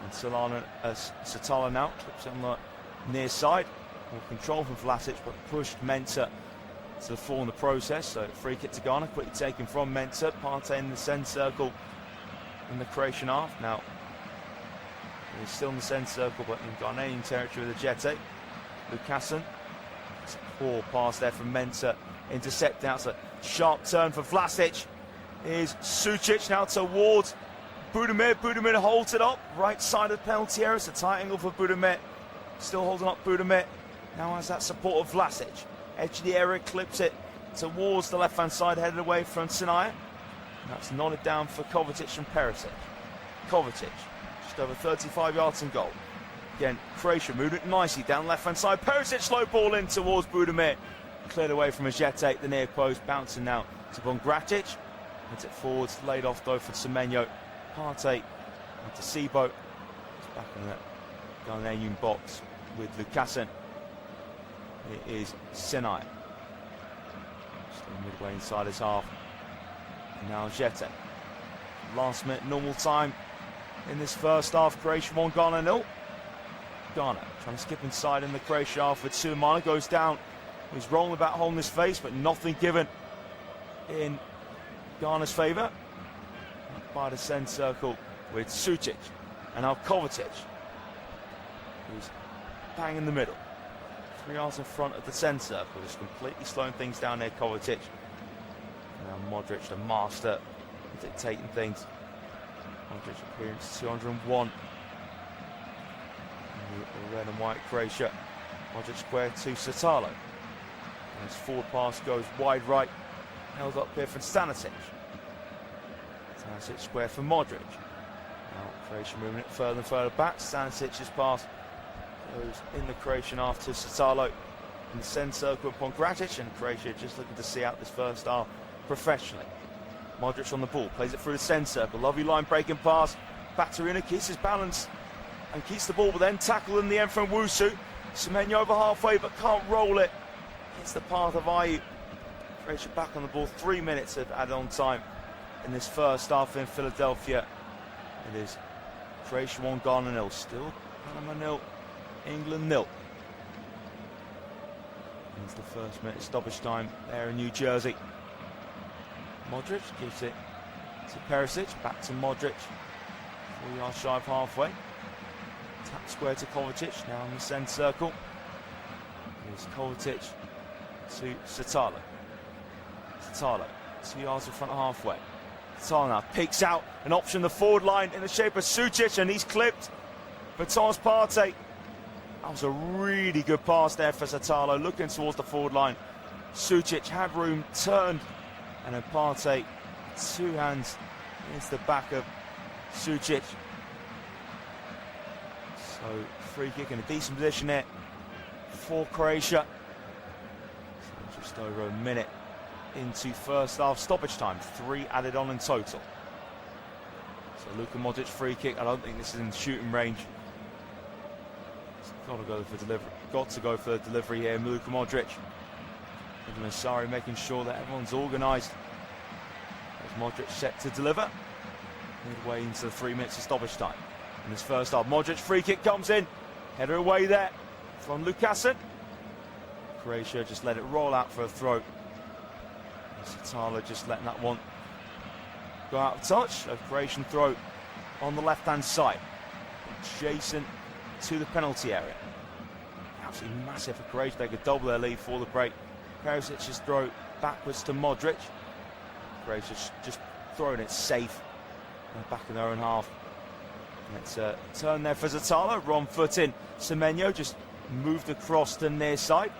And Satalo now clips it on the near side. More control from Vlasic, but pushed Mensah to the fore in the process. So free kick to Ghana, quickly taken from Mensah. Partey in the centre circle in the Croatian half. Now he's still in the centre circle, but in Ghanaian territory with Ajete. Lukasen. It's a poor pass there from Mensah. Intercept out. It's a sharp turn for Vlasic. Here's Sucic now towards Budimir. Budimir holds it up. Right side of the penalty area. It's a tight angle for Budimir. Still holding up Budimir. Now has that support of Vlasic. Edge of the area, clips it towards the left-hand side, headed away from Sinaya. And that's nodded down for Kovacic and Perisic. Kovacic, just over 35 yards and goal. Again, Croatia moving it nicely down left-hand side. Perisic, slow ball in towards Budimir. Cleared away from Ajete, the near post, bouncing now to Bongratic. Hits it forwards, laid off though for Semenyo. Partey into Sibo. It's back in the Ghanaian box with Lucassen. It is Sinai. Still midway inside his half. And now Ajete. Last minute normal time in this first half. Croatia 1, Ghana 0. Ghana trying to skip inside in the Croatia half with Sulemana. Goes down. He's rolling about holding his face, but nothing given in Ghana's favour. By the centre circle with Sucic and now Kovacic, who's bang in the middle. 3 yards in front of the centre circle, just completely slowing things down there, Kovacic. Now Modric, the master, dictating things. Modric appearance 201. The red and white Croatia. Modric square to Satalo. And his forward pass goes wide right. Held up here from Stanisic. Stanisic square for Modric. Now Croatia moving it further and further back. Stanisic's pass goes in the Croatian half to Satalo in the centre circle upon Gratic, and Croatia just looking to see out this first half professionally. Modric on the ball, plays it through the centre circle. Lovely line breaking pass. Baturina keeps his balance and keeps the ball, but then tackled in the end from Wusu. Semenyo over halfway but can't roll it. Hits the path of Ayew. Croatia back on the ball. 3 minutes of add-on time in this first half in Philadelphia. It is Croatia 1, Ghana 0. Still Panama 0, England 0. It's the first minute of stoppage time there in New Jersey. Modric gives it to Perisic, back to Modric. 4 yards shy of halfway. Tap square to Kovacic, now in the centre circle. Here's Kovacic to Satalo. Satalo, 2 yards in front of halfway. Satalo now picks out an option, the forward line in the shape of Sucic, and he's clipped for Thomas Partey. That was a really good pass there for Satalo, looking towards the forward line. Sucic had room, turned, and then Partey, 2 hands into the back of Sucic. So free kick in a decent position there for Croatia. So just over a minute into first half stoppage time, 3 added on in total. So Luka Modric free kick. I don't think this is in shooting range. Got to go for delivery. Got to go for the delivery here. Luka Modric. Masari making sure that everyone's organised. As Modric set to deliver. Midway into the 3 minutes of stoppage time. In this first half, Modric free kick comes in. Header away there from Lucassen. Croatia just let it roll out for a throw. Satalo just letting that one go out of touch. A Croatian throw on the left-hand side. Adjacent to the penalty area. Absolutely massive for Croatia. They could double their lead for the break. Perisic's throw backwards to Modric. Croatia just throwing it safe. And back in their own half. It's a turn there for Zatala, wrong foot in. Semenyo just moved across to the near side.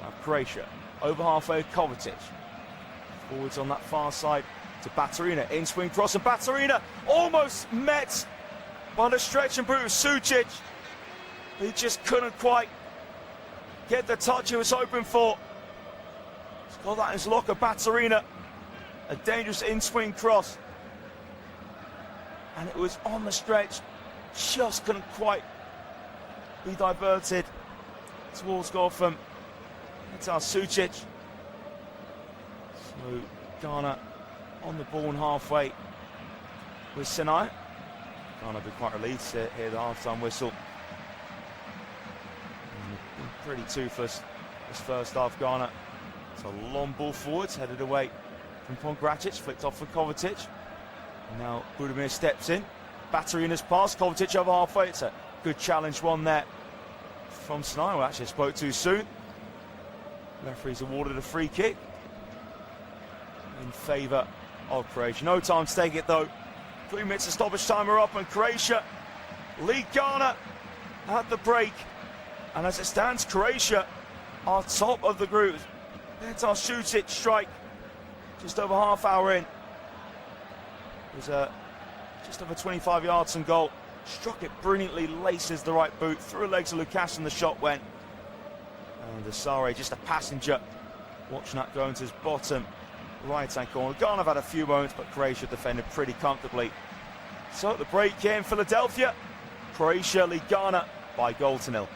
Now Croatia over halfway, Kovacic. Forwards on that far side to Baturina. In swing cross, and Baturina almost met by the stretch and boot of Sucic. He just couldn't quite get the touch he was hoping for. He's got that in his locker, Baturina. A dangerous in-swing cross. And it was on the stretch, just couldn't quite be diverted towards goal from Sucic. So Ghana on the ball and halfway with Sinai. Ghana be quite relieved to hear the half-time whistle. Been pretty toothless this first half, Ghana. It's a long ball forwards, headed away from Pongracic, flicked off for Kovacic. Now Budimir steps in. Baturina's pass, Kovacic over halfway. It's a good challenge one there from Sinai, who actually spoke too soon. Referee's awarded a free kick in favour of Croatia. No time to take it though. 3 minutes of stoppage time are up, and Croatia lead Ghana at the break. And as it stands, Croatia are top of the group. That's our Sucic strike just over half hour in. It was just over 25 yards and goal. Struck it brilliantly, laces the right boot, through legs of Lucas, and the shot went. And Asare, just a passenger, watching that go into his bottom right-hand corner. Ghana have had a few moments, but Croatia defended pretty comfortably. So at the break here in Philadelphia, Croatia lead Ghana by 1-0.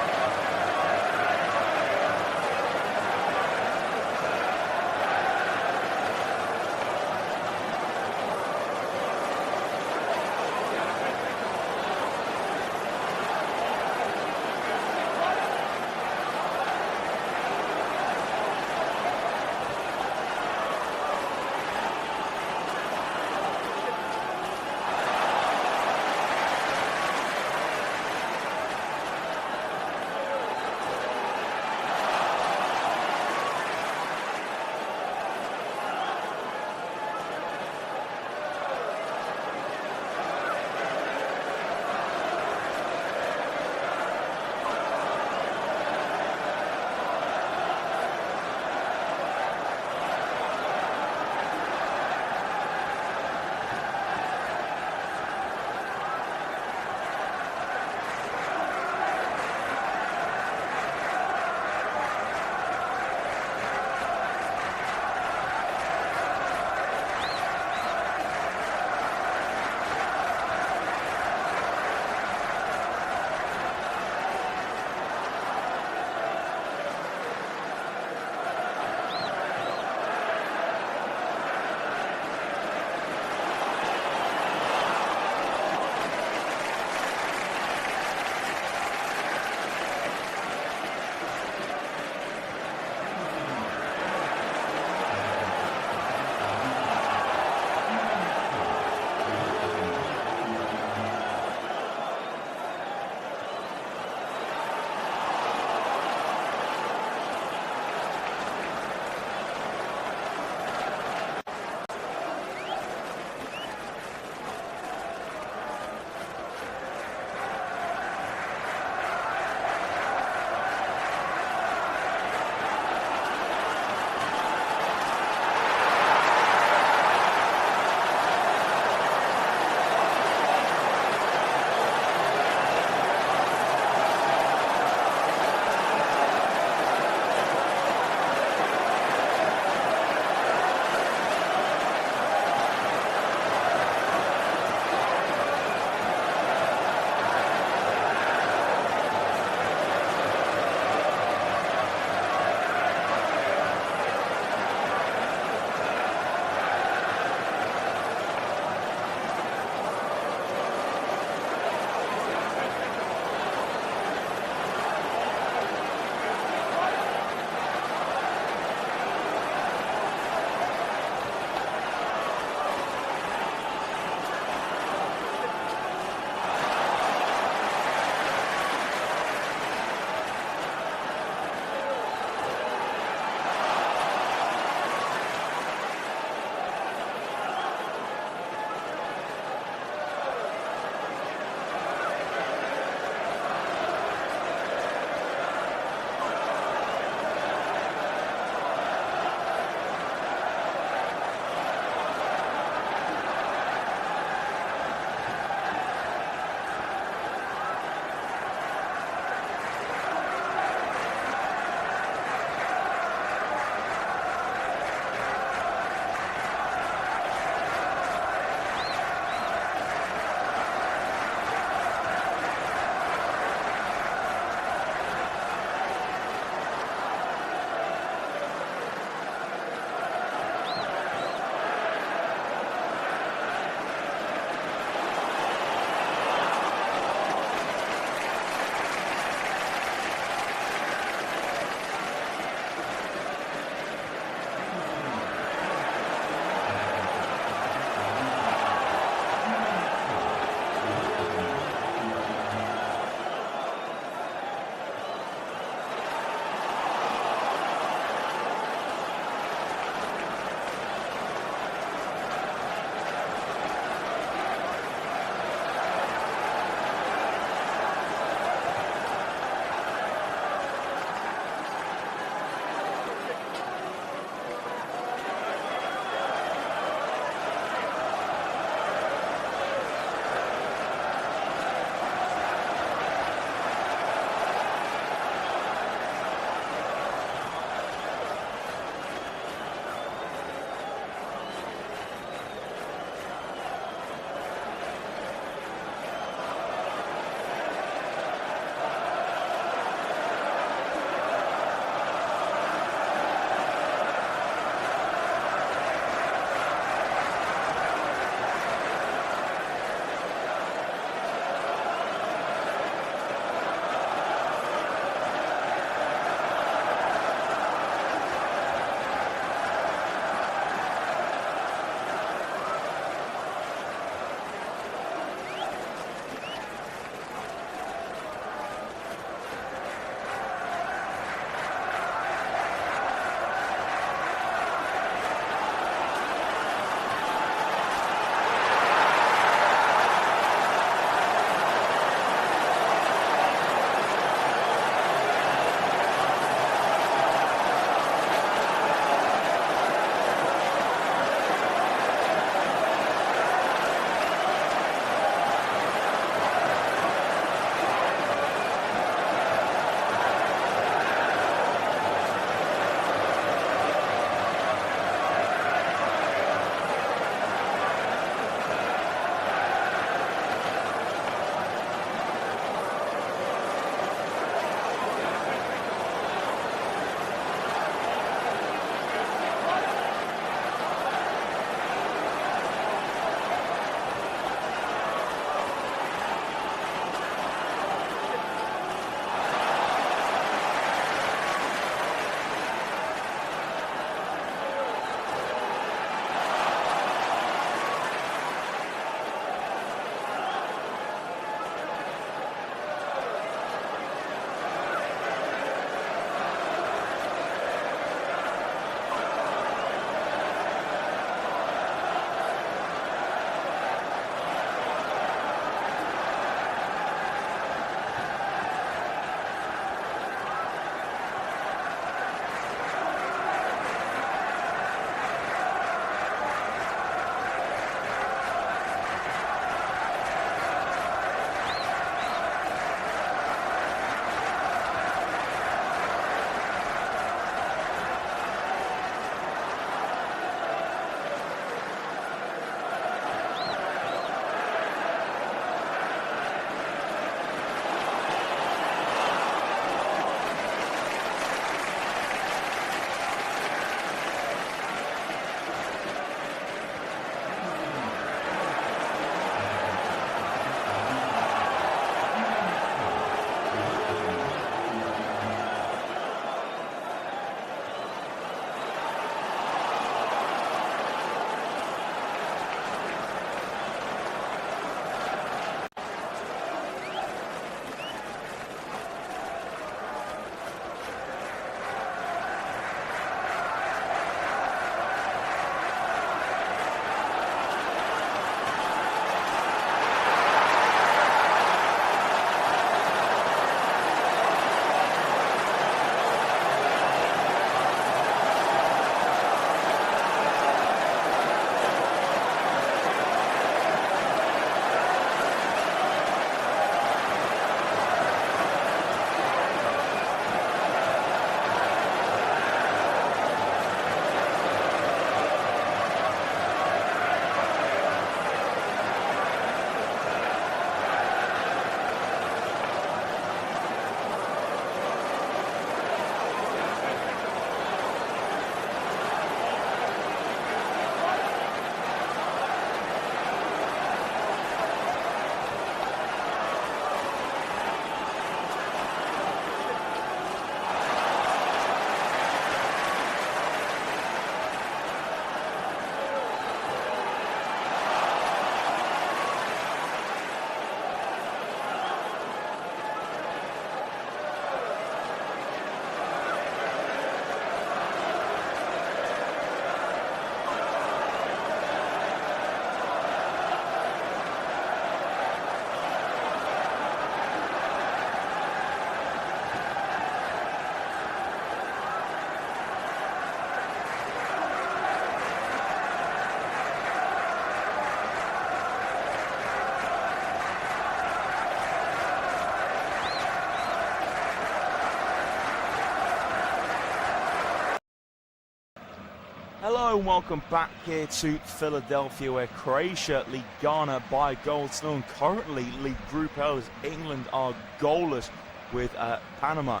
Hello and welcome back here to Philadelphia, where Croatia lead Ghana by goals. Still currently lead Group L as England are goalless with Panama.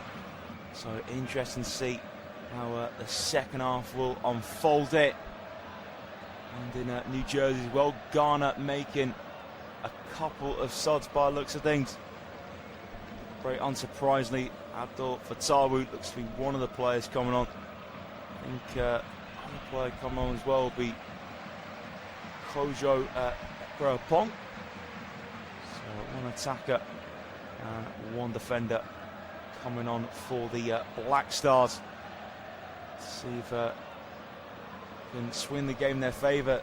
So interesting to see how the second half will unfold it. And in New Jersey as well, Ghana making a couple of suds by the looks of things. Very unsurprisingly, Abdul Fatawu looks to be one of the players coming on. I think another player coming on as well will be Kojo Pong. So one attacker and one defender coming on for the Black Stars. See if can swing the game in their favour.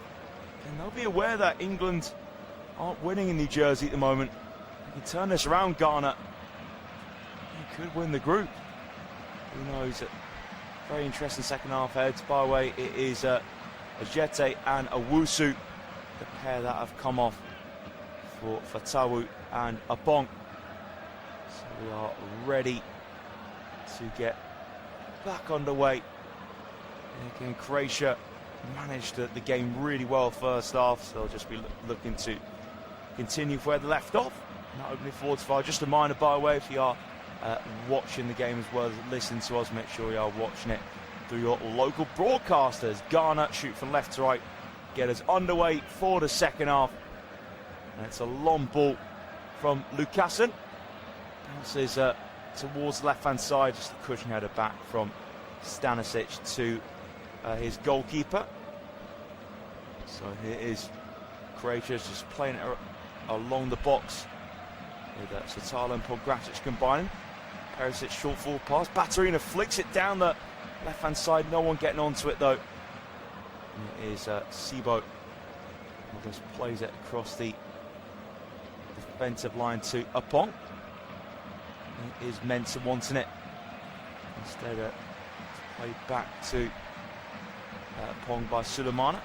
And they'll be aware that England aren't winning in New Jersey at the moment. They can turn this around, Ghana. They could win the group. Who knows? Very interesting second half heads. By the way, it is Ajete and Owusu, the pair that have come off for Fatawu and Abong. So we are ready to get back underway. And again, Croatia managed the game really well first half, so they'll just be looking to continue where they left off. Not opening forwards far. Just a reminder, by the way, if you are watching the game as well as listening to us, make sure you are watching it through your local broadcasters. Ghana shoot from left to right, get us underway for the second half. And it's a long ball from Lukasen. Bounces towards the left-hand side, just a cushion header back from Stanisic to his goalkeeper. So here is Croatia just playing it along the box with Satala and Pogracic combining. Perisic short forward pass. Baturina flicks it down the left-hand side. No one getting onto it though. And it is Sibo who just plays it across the defensive line to Apong. It is Mensah wanting it. Instead played back to Pong by Sulemana.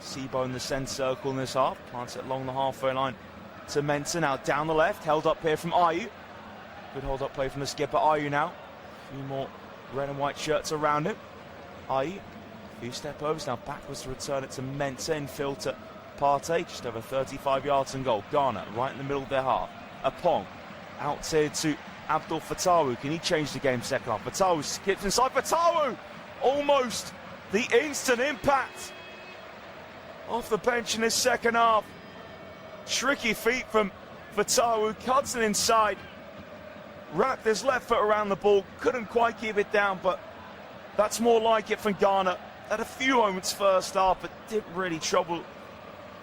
Sibo in the centre circle in this half. Plants it along the halfway line to Mensah. Now down the left. Held up here from Ayew. Good hold up play from the skipper. Ayew now. A few more red and white shirts around him. Ayew. A few step overs. Now backwards to return it to Mensah. Infield to Partey. Just over 35 yards and goal. Ghana right in the middle of their half. Apong out here to Abdul Fatawu. Can he change the game second half? Fatawu skips inside. Fatawu! Almost the instant impact off the bench in his second half. Tricky feet from Fatawu. Cuts it inside. Wrapped his left foot around the ball. Couldn't quite keep it down, but that's more like it from Ghana. Had a few moments first half, but didn't really trouble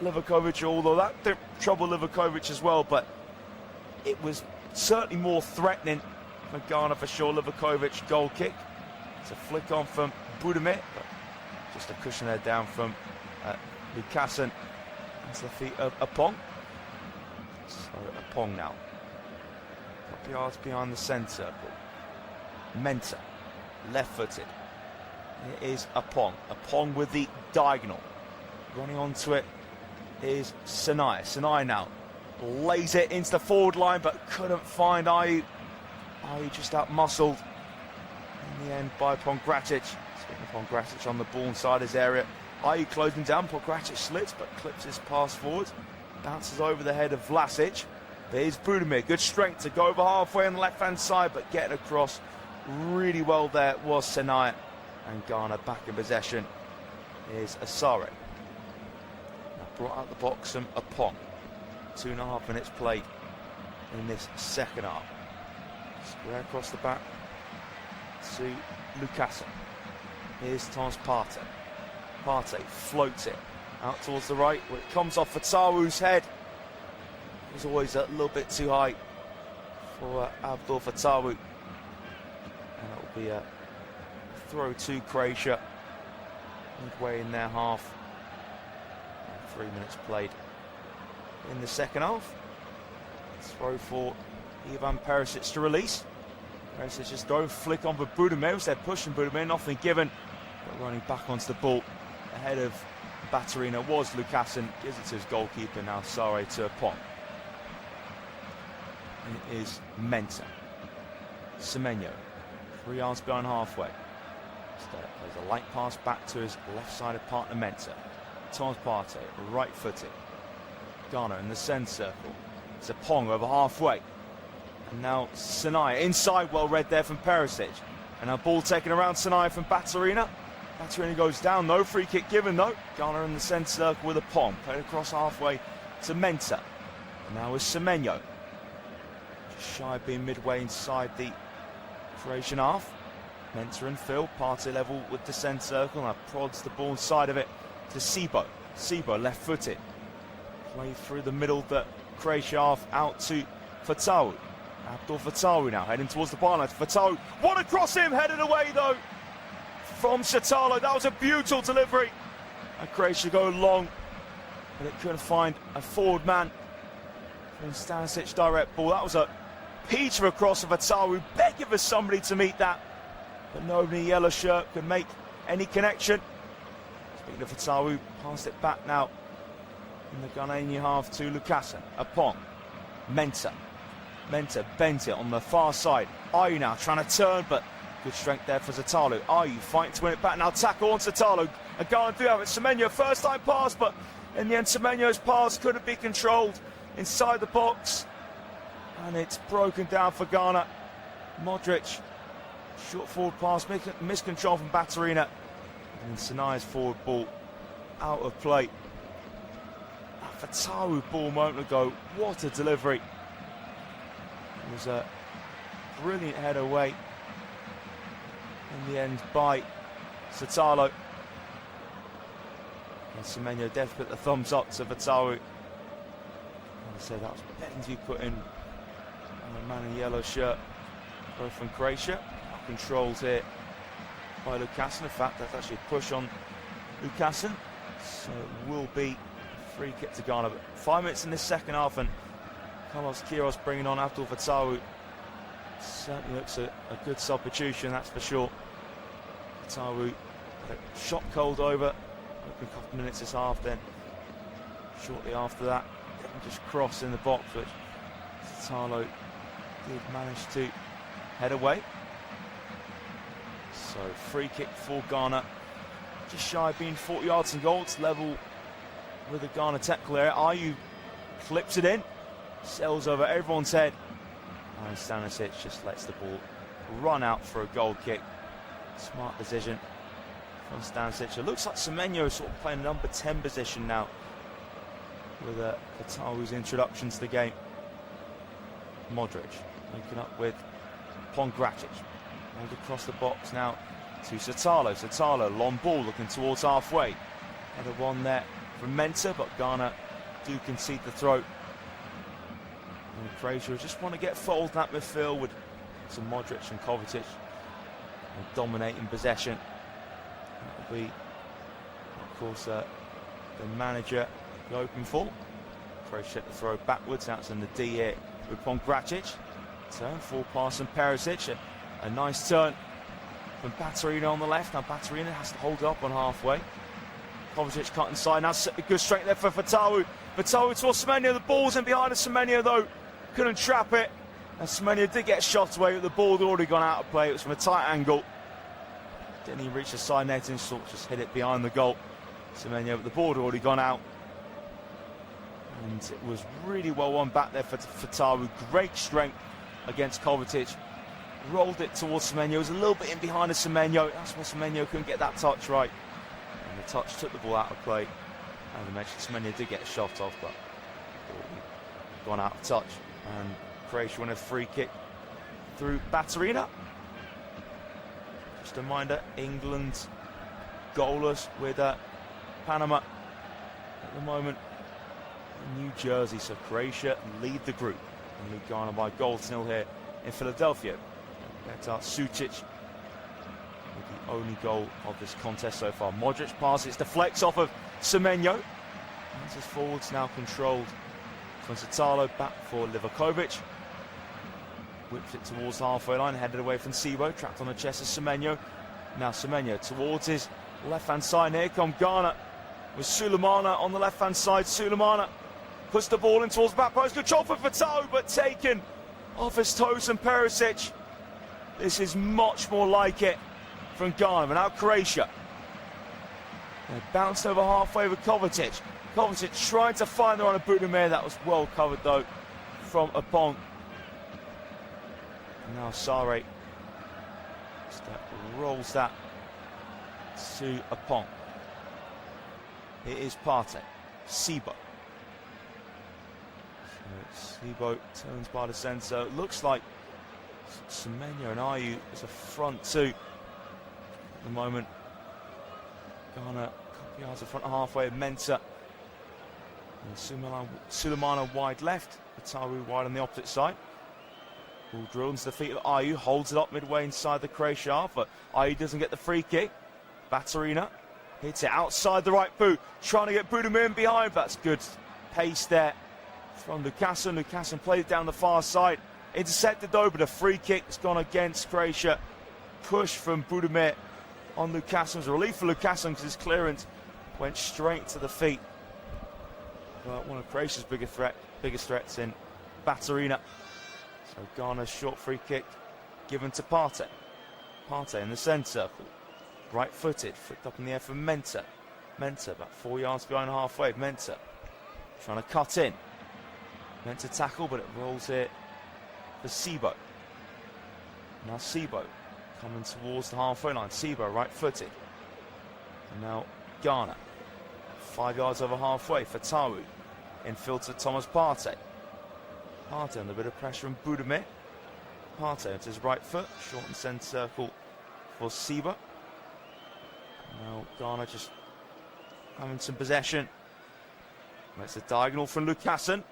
Livakovic, although that didn't trouble Livakovic as well, but it was certainly more threatening for Ghana for sure. Livakovic goal kick. It's a flick on from Budimir, but just a cushion there down from Lukasen into the feet of Apong. So Apong now. A couple yards behind the centre circle. Mensah, left-footed. It is Apong. Apong with the diagonal. Running onto it is Sinai. Sinai now lays it into the forward line, but couldn't find Ayew. Ayew just out-muscled in the end by Pogracic. Pogracic on the ball inside his area. Ayew closing down. Pogracic slits, but clips his pass forward. Bounces over the head of Vlasic. There's Budimir. Good strength to go over halfway on the left-hand side, but getting across really well there was Sinai. And Ghana back in possession is Asare. Now brought out the box from Apong. 2.5 minutes played in this second half. Square across the back to Lukasen. Here's Thomas Partey. Partey floats it out towards the right, where it comes off Fatawu's head. It was always a little bit too high for Abdul Fatawu. And it will be a throw to Croatia midway in their half. 3 minutes played in the second half. Throw for Ivan Perisic to release. Perisic just go flick on for Budimir. They're pushing Budimir, nothing given. But running back onto the ball ahead of Baturina was Lukasen. Gives it to his goalkeeper now, Sare to Apong. It is Mensah. Semenyo, 3 yards behind halfway. Plays a light pass back to his left-sided partner Mensah. Thomas Partey, right-footed. Ghana in the centre circle. It's a Pong over halfway. And now Sinai inside, well read there from Perisic. And now ball taken around Sinai from Baturina. Baturina goes down, no free kick given though. Ghana in the centre circle with a Pong. Played across halfway to Mensah. And now is Semenyo. Just shy of being midway inside the Croatian half. Mensah and Phil, Partey level with the centre circle. Now prods the ball inside of it to Sibo. Sibo left-footed. Play through the middle, the Croatia half out to Fatawu. Abdul Fatawu now heading towards the byline. Fatawu, what across him, headed away though from Satalo. That was a beautiful delivery. And Croatia go long, but it couldn't find a forward man. From Stanisic, direct ball. That was a peach of a cross of Fatawu, begging for somebody to meet that, but nobody in yellow shirt could make any connection. Speaking of Fatawu, passed it back now in the Ghanaian half to Lukasen. A Pong. Mensah bent it on the far side. Ayu now trying to turn, but good strength there for Zatalo. Ayu fighting to win it back now. Tackle on Zatalo. And Ghana do have it. Semenyo, first time pass, but in the end, Semenyo's pass couldn't be controlled inside the box. And it's broken down for Ghana. Modric, short forward pass, miscontrol from Baturina. And Sinai's forward ball out of play. That Fatawu ball a moment ago, what a delivery. It was a brilliant header away in the end by Satalo. And Semenyo definitely put the thumbs up to Fatawu. And I said that was better to be put in on a man in yellow shirt, both from Croatia. Controlled here by Lukasen. In fact, that's actually a push on Lukasen. So it will be a free kick to Ghana. But 5 minutes in this second half, and Carlos Queiroz bringing on Abdul Fatawu. Certainly looks a good substitution, that's for sure. Fatawu had a shot cold over. A couple of minutes this half, then shortly after that, just cross in the box, which Satalo did manage to head away. So free kick for Ghana, just shy of being 40 yards and goal. It's level with the Ghana technical area. Ayu flips it in, sails over everyone's head, and Stanisic just lets the ball run out for a goal kick. Smart decision from Stanisic. It looks like Semenyo sort of playing number 10 position now with Fatawu's introduction to the game. Modric linking up with Pongracic. Hold across the box now to Satalo. Satalo, long ball looking towards halfway. Header one there from Mensah, but Ghana do concede the throw. And Croatia just want to get fouled in that midfield with some Modric and Kovacic dominating possession. That'll be, of course, the manager open for. Croatia the throw backwards. That's in the D here with Pongracic. Turn, full pass and Perisic. A nice turn from Baturina on the left. Now Baturina has to hold it up on halfway. Kovacic cut inside. Now good strength there for Fatawu. Fatawu towards Semenyo. The ball's in behind of Semenyo though. Couldn't trap it. And Semenyo did get shot away, but the ball had already gone out of play. It was from a tight angle. Didn't even reach the side net and sort of just hit it behind the goal. Semenyo, but the ball had already gone out. And it was really well won back there for Fatawu. Great strength against Kovacic. Rolled it towards Semenyo. It was a little bit in behind of Semenyo. That's why Semenyo couldn't get that touch right. And the touch took the ball out of play. As I mentioned, Semenyo did get a shot off, but gone out of touch. And Croatia win a free kick through Baturina. Just a reminder, England goalless with Panama at the moment in New Jersey. So Croatia lead the group and lead Ghana by goal-0 here in Philadelphia. Petar Sucic with the only goal of this contest so far. Modric passes, deflects off of Semenyo. As his forwards now controlled from Satalo, back for Livakovic. Whips it towards the halfway line, headed away from Sibo, trapped on the chest of Semenyo. Now Semenyo towards his left-hand side. Here come Ghana with Sulemana on the left-hand side. Sulemana puts the ball in towards the back post. Control for Fatawu, but taken off his toes and Perisic. This is much more like it from Ghana. But now Croatia. They bounced over halfway with Kovacic. Kovacic trying to find the run of Budimir. That was well covered though from Apong. Now Sare rolls that to Apong. It is Partey. Sibo. So Sibo turns by the centre. It looks like Semenyo and Ayew as a front two at the moment. Ghana a couple yards in front of halfway. Mensah. And Sulemana wide left. Ataru wide on the opposite side. Ball drilled into the feet of Ayew. Holds it up midway inside the Croatia half. But Ayew doesn't get the free kick. Baturina hits it outside the right boot. Trying to get Budimir in behind. That's good pace there from Lucassen. Lucassen played it down the far side. Intercepted though, but a free kick has gone against Croatia. Push from Budimir on Lucassen. It was a relief for Lucassen because his clearance went straight to the feet. But one of Croatia's biggest threats in Baturina. So Ghana's short free kick given to Partey. Partey in the centre circle. Right-footed, flicked up in the air for Mensah. Mensah about 4 yards behind halfway. Mensah trying to cut in. Meant to tackle, but it rolls here for Sibo. Now Sibo coming towards the halfway line. Sibo right-footed. And now Ghana. 5 yards over halfway for Tawu. Infield to Thomas Partey. Partey under a bit of pressure from Budimir. Partey with his right foot. Short and centre circle for Sibo. Now Ghana just having some possession. It's a diagonal from Lucassen.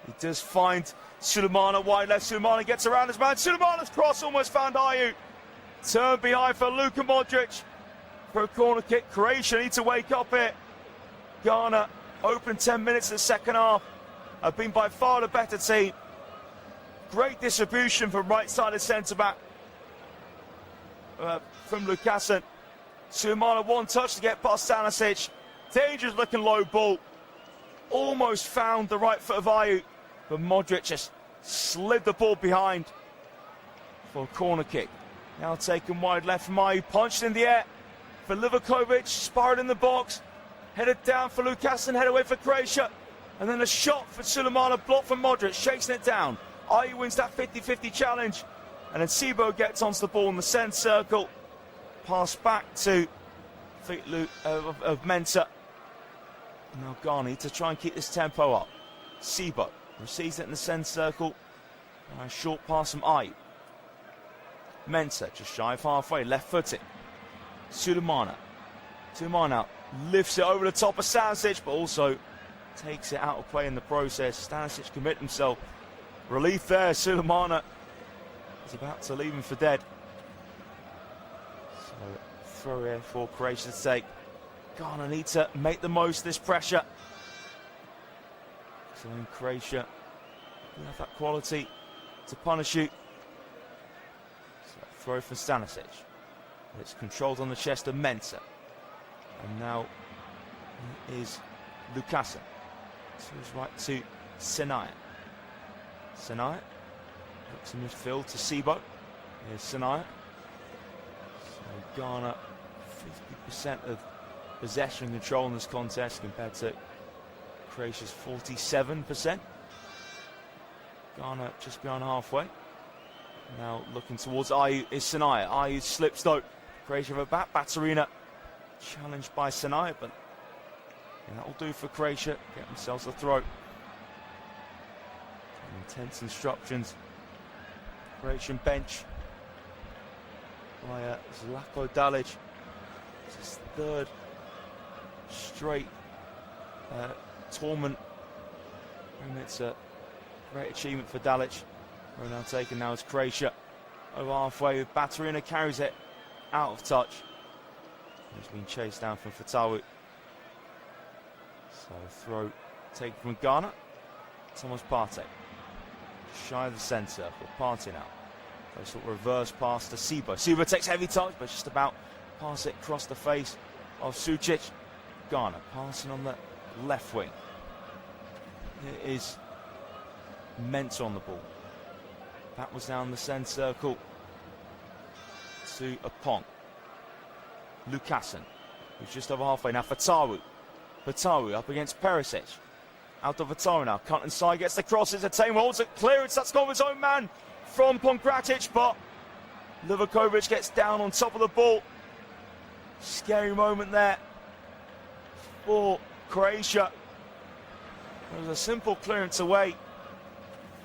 He does find Sulemana wide left. Sulemana gets around his man. Sulemana's cross almost found Ayew. Turn behind for Luka Modric for a corner kick. Croatia need to wake up here. Ghana open 10 minutes of the second half. Have been by far the better team. Great distribution from right-sided centre-back from Lucassen. Sulemana one touch to get past Stanisic. Dangerous looking low ball. Almost found the right foot of Ayew, but Modric just slid the ball behind for a corner kick. Now taken wide left from Ayew, punched in the air for Livakovic, spiraled in the box, headed down for Lucassen, head away for Croatia, and then a shot for Sulemana, blocked from Modric, chasing it down. Ayew wins that 50-50 challenge, and then Sibo gets onto the ball in the centre circle. Pass back to feet of Mensah. Now Ghana to try and keep this tempo up. Sibo receives it in the centre circle. A short pass from Ayew. Mensah just shy of halfway, left-footed. Sulemana. Sulemana lifts it over the top of Stanisic, but also takes it out of play in the process. Stanisic commit himself. Relief there. Sulemana is about to leave him for dead. So throw here for Croatia to take. Ghana need to make the most of this pressure. So in Croatia, you have that quality to punish you. So throw from Stanisic. It's controlled on the chest of Mensah. And now it is Lucassen. So he's right to Senaya. Senaya looks in midfield to Sibo. Here's Senaya. So Ghana 50% of possession control in this contest compared to Croatia's 47%. Ghana just behind halfway. Now looking towards Ayew is Senaya. Ayew slips though. Croatia have a back. Baturina challenged by Senaya, but that will do for Croatia. Get themselves a throw. Intense instructions. Croatian bench by Zlatko Dalic. It's his third straight tournament, and it's a great achievement for Dalic. We're now taken now as Croatia over halfway. Baturina carries it out of touch. He's been chased down from Fatawu. So throw taken from Ghana. Thomas Partey. Shy of the centre for Partey now. They sort of reverse pass to Sibo. Sibo takes heavy touch, but just about pass it across the face of Sucic. Ghana passing on the left wing. Here is Mensah on the ball. That was down the centre circle to Apong. Lukasen, who's just over halfway now. Fatawu up against Perisic. Out of Fatawu now. Cut inside, gets the crosses. Attain holds it. Clearance. That's gone with his own man from Pongratic, but Livakovic gets down on top of the ball. Scary moment there for Croatia. It was a simple clearance away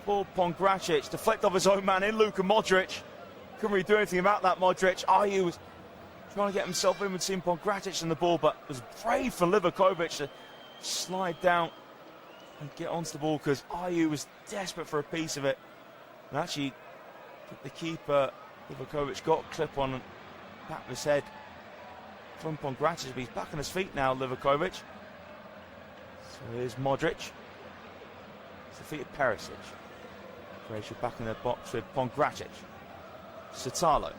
for Pongratic. Deflect off his own man in Luka Modric. Couldn't really do anything about that, Modric. Ayew was trying to get himself in between Pongratic and the ball, but it was brave for Livakovic to slide down and get onto the ball because Ayew was desperate for a piece of it. And actually, the keeper, Livakovic, got a clip on the back of his head from Pongratic, but he's back on his feet now, Livakovic. So here's Modric. He's defeated Perisic. Croatia back in their box with Pongratic. Satalo.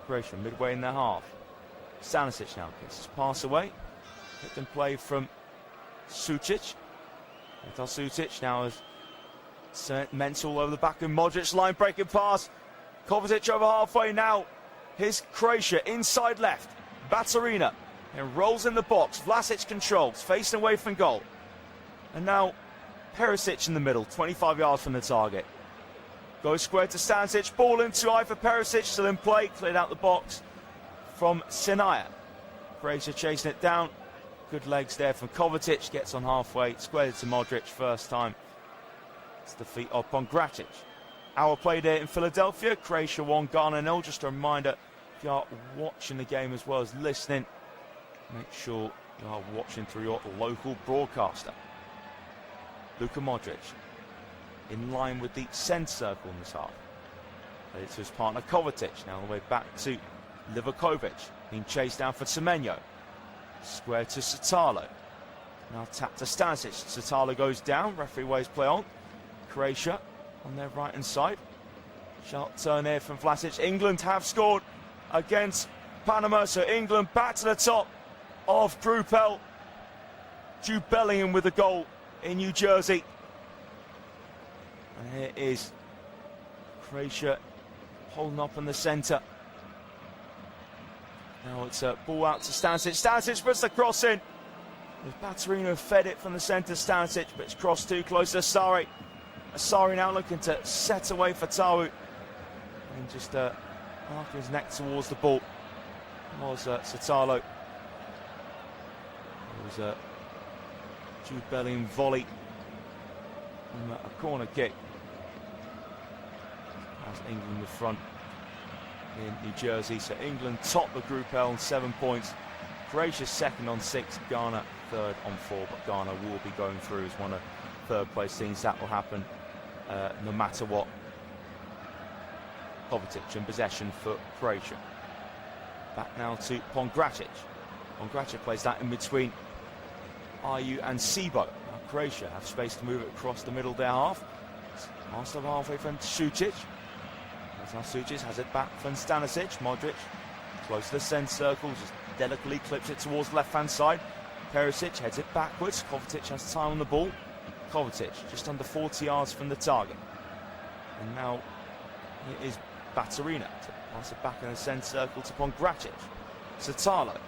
Croatia midway in their half. Stanisic now gets his pass away. Picked and play from Sucic. Vital Sucic now has mental over the back of Modric. Line breaking pass. Kovacic over halfway now. Here's Croatia inside left. Baturina and rolls in the box. Vlasic controls, facing away from goal. And now Perisic in the middle, 25 yards from the target. Goes square to Stanisic, ball into eye for Perisic, still in play, cleared out the box from Sinaya. Croatia chasing it down. Good legs there from Kovacic, gets on halfway, squared to Modric first time. It's the feet of Pongratic. Hour played here in Philadelphia, Croatia 1, Ghana 0. Just a reminder, if you are watching the game as well as listening, make sure you are watching through your local broadcaster. Luka Modric in line with the centre circle in this half. Played it to his partner Kovacic, now on the way back to Livakovic, being chased down for Semenyo. Square to Satalo. Now tapped to Stanisic. Satalo goes down, referee waves play on. Croatia on their right hand side. Sharp turn here from Vlasic. England have scored against Panama, so England back to the top of Group L. Jude Bellingham with a goal in New Jersey. And here is Croatia holding up in the centre. Now it's a ball out to Stanisic. Stanisic puts the cross in. Baturina fed it from the centre, Stanisic, but it's crossed too close to Asari. Asari now looking to set away for Tawu. And just marking his neck towards the ball was Satalo. It was a Jude Bellingham volley from a corner kick. As England with front in New Jersey. So England top the Group L on 7 points. Croatia second on 6. Ghana third on 4. But Ghana will be going through as one of third place teams. That will happen no matter what. Kovacic in possession for Croatia. Back now to Pongratic. Pongratic plays that in between Ayew and Sibo. Now Croatia have space to move it across the middle of their half. Passed over halfway from Sucic. Now Sucic has it back from Stanisic. Modric close to the centre circle, just delicately clips it towards the left-hand side. Perisic heads it backwards. Kovacic has time on the ball. Kovacic just under 40 yards from the target. And now it is Baturina to pass it back in the centre circle to Pongratic. Satalo.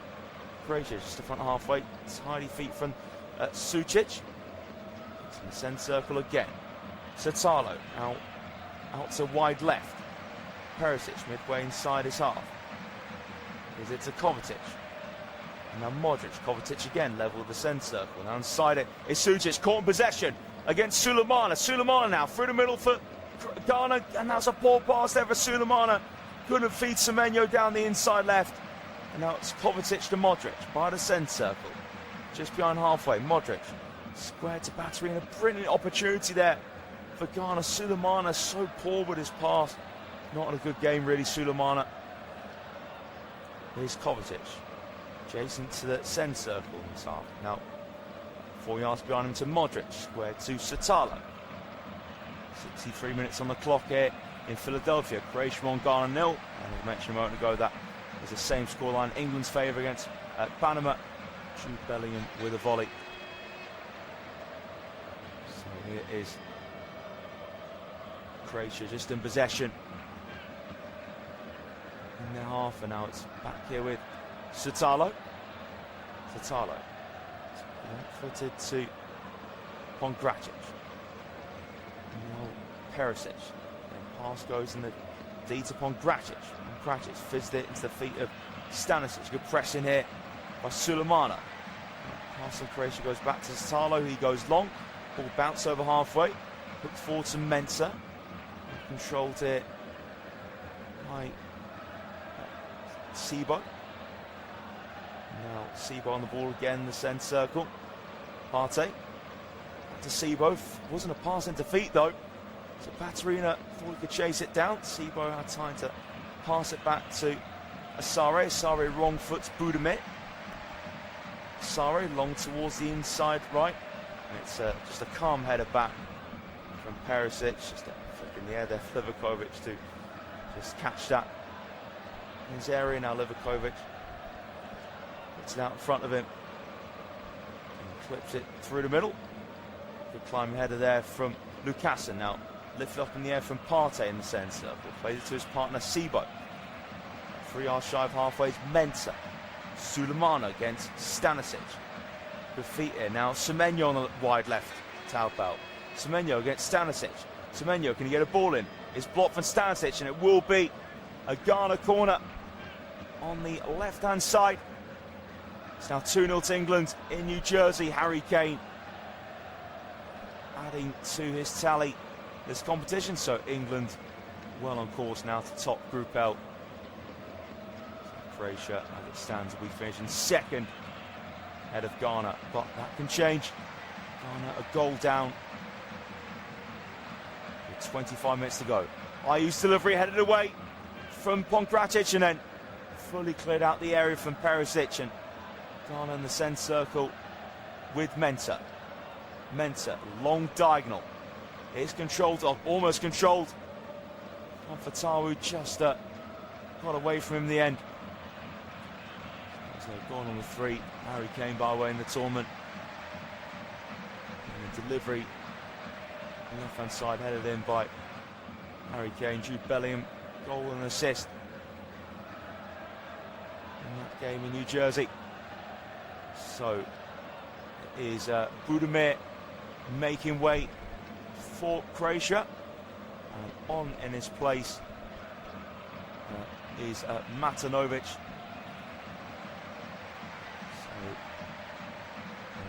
Croatia just the front halfway. Tidy feet from Sucic. It's in the centre circle again. Satalo out to wide left. Perisic midway inside his half. Gives it to Kovacic. And now Modric. Kovacic again, level with the centre circle. Now inside it is Sucic, caught in possession against Sulemana. Sulemana now through the middle for Ghana, and that's a poor pass there for Sulemana. Couldn't feed Semenyo down the inside left. And now it's Kovacic to Modric by the centre circle. Just behind halfway, Modric. Square to Baturina. Brilliant opportunity there for Ghana. Sulemana so poor with his pass. Not in a good game really, Sulemana. Here's Kovacic. Adjacent to the centre circle in this half. Now 4 yards behind him to Modric. Square to Satalo. 63 minutes on the clock here in Philadelphia. Croatia 1, Ghana 0. And as I mentioned a moment ago, that is the same scoreline. England's favour against Panama. Jude Bellingham with a volley. So here is Croatia just in possession in their half, and now it's back here with Sutalo. Footed to Pongracic. Now Perisic. And pass goes in the D to Pongracic. Pongracic fizzed it into the feet of Stanisic. Good press in here by Sulemana. Pass from Croatia goes back to Sutalo. He goes long. Ball bounce over halfway. Hooked forward to Mensah. Controlled it by Sebo. Now Sebo on the ball again in the centre circle. Partey back to Sebo. Wasn't a pass into feet though. So Baturina thought he could chase it down. Sebo had time to pass it back to Asare. Asare wrong foot to Budimir. Asare long towards the inside right. And it's just a calm header back from Perisic. Just a flick in the air there. Livakovic to just catch that in his area. Now Livakovic puts it out in front of him and clips it through the middle. Good climbing header there from Lucassen. Now lifted up in the air from Partey in the centre circle. Plays it to his partner Sebo. 3 yards shy of halfway is Mensah. Sulemana against Stanisic. Good feet here. Now Semenyo on the wide left. Taubel. Semenyo against Stanisic. Semenyo, can he get a ball in? It's blocked from Stanisic, and it will be a Ghana corner on the left-hand side. It's now 2-0 to England in New Jersey. Harry Kane adding to his tally this competition. So England well on course now to top Group L. Croatia, as it stands, will be finishing second ahead of Ghana, but that can change. Ghana a goal down with 25 minutes to go. Ayew's delivery headed away from Pongracic and then fully cleared out the area from Perisic, and Ghana in the centre circle with Mensah. Mensah, long diagonal. It's controlled, almost controlled. Fatawu just got away from him in the end. So gone on the 3. Harry Kane by way in the tournament. And the delivery on the left-hand side headed in by Harry Kane. Jude Bellingham, goal and assist in that game in New Jersey. So it is Budimir making way for Croatia. And on in his place is Matanovic.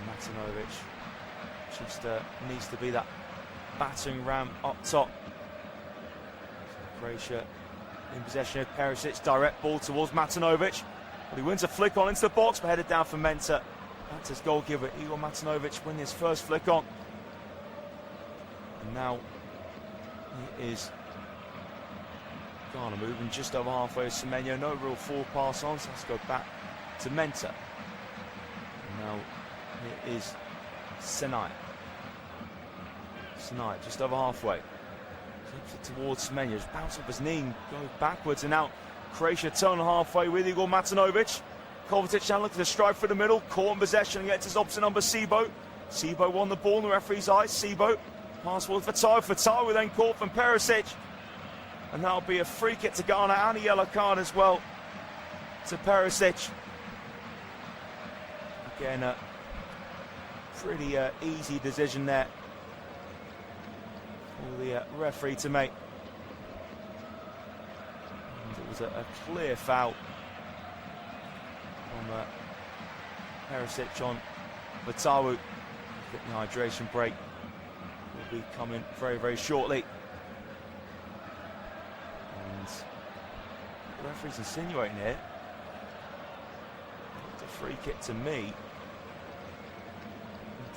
Matanovic just needs to be that battering ram up top. So Croatia in possession of Perisic. Direct ball towards Matanovic. But he wins a flick on into the box, but headed down from Mensah. That's his goalkeeper, Igor Matanovic, winning his first flick on. And now he is Ghana moving just over halfway with Semenyo. No real forward pass on, so let's go back to Mensah. And now it is Senai. Senai just over halfway. Flips it towards Semenyo. Just bounce off his knee and goes backwards. And now Croatia turn halfway with Igor Matanovic. Kovacic now looking to strike for the middle. Caught in possession against his opposite number, Sebo. Sebo won the ball in the referee's eyes. Sebo pass forward for Fatawu. Fatawu then caught from Perisic. And that'll be a free kick to Ghana and a yellow card as well to Perisic. Again, a pretty easy decision there for the referee to make. And it was a clear foul from Perisic on Fatawu. The hydration break will be coming very, very shortly. And the referee's insinuating here. It's a free kick to me.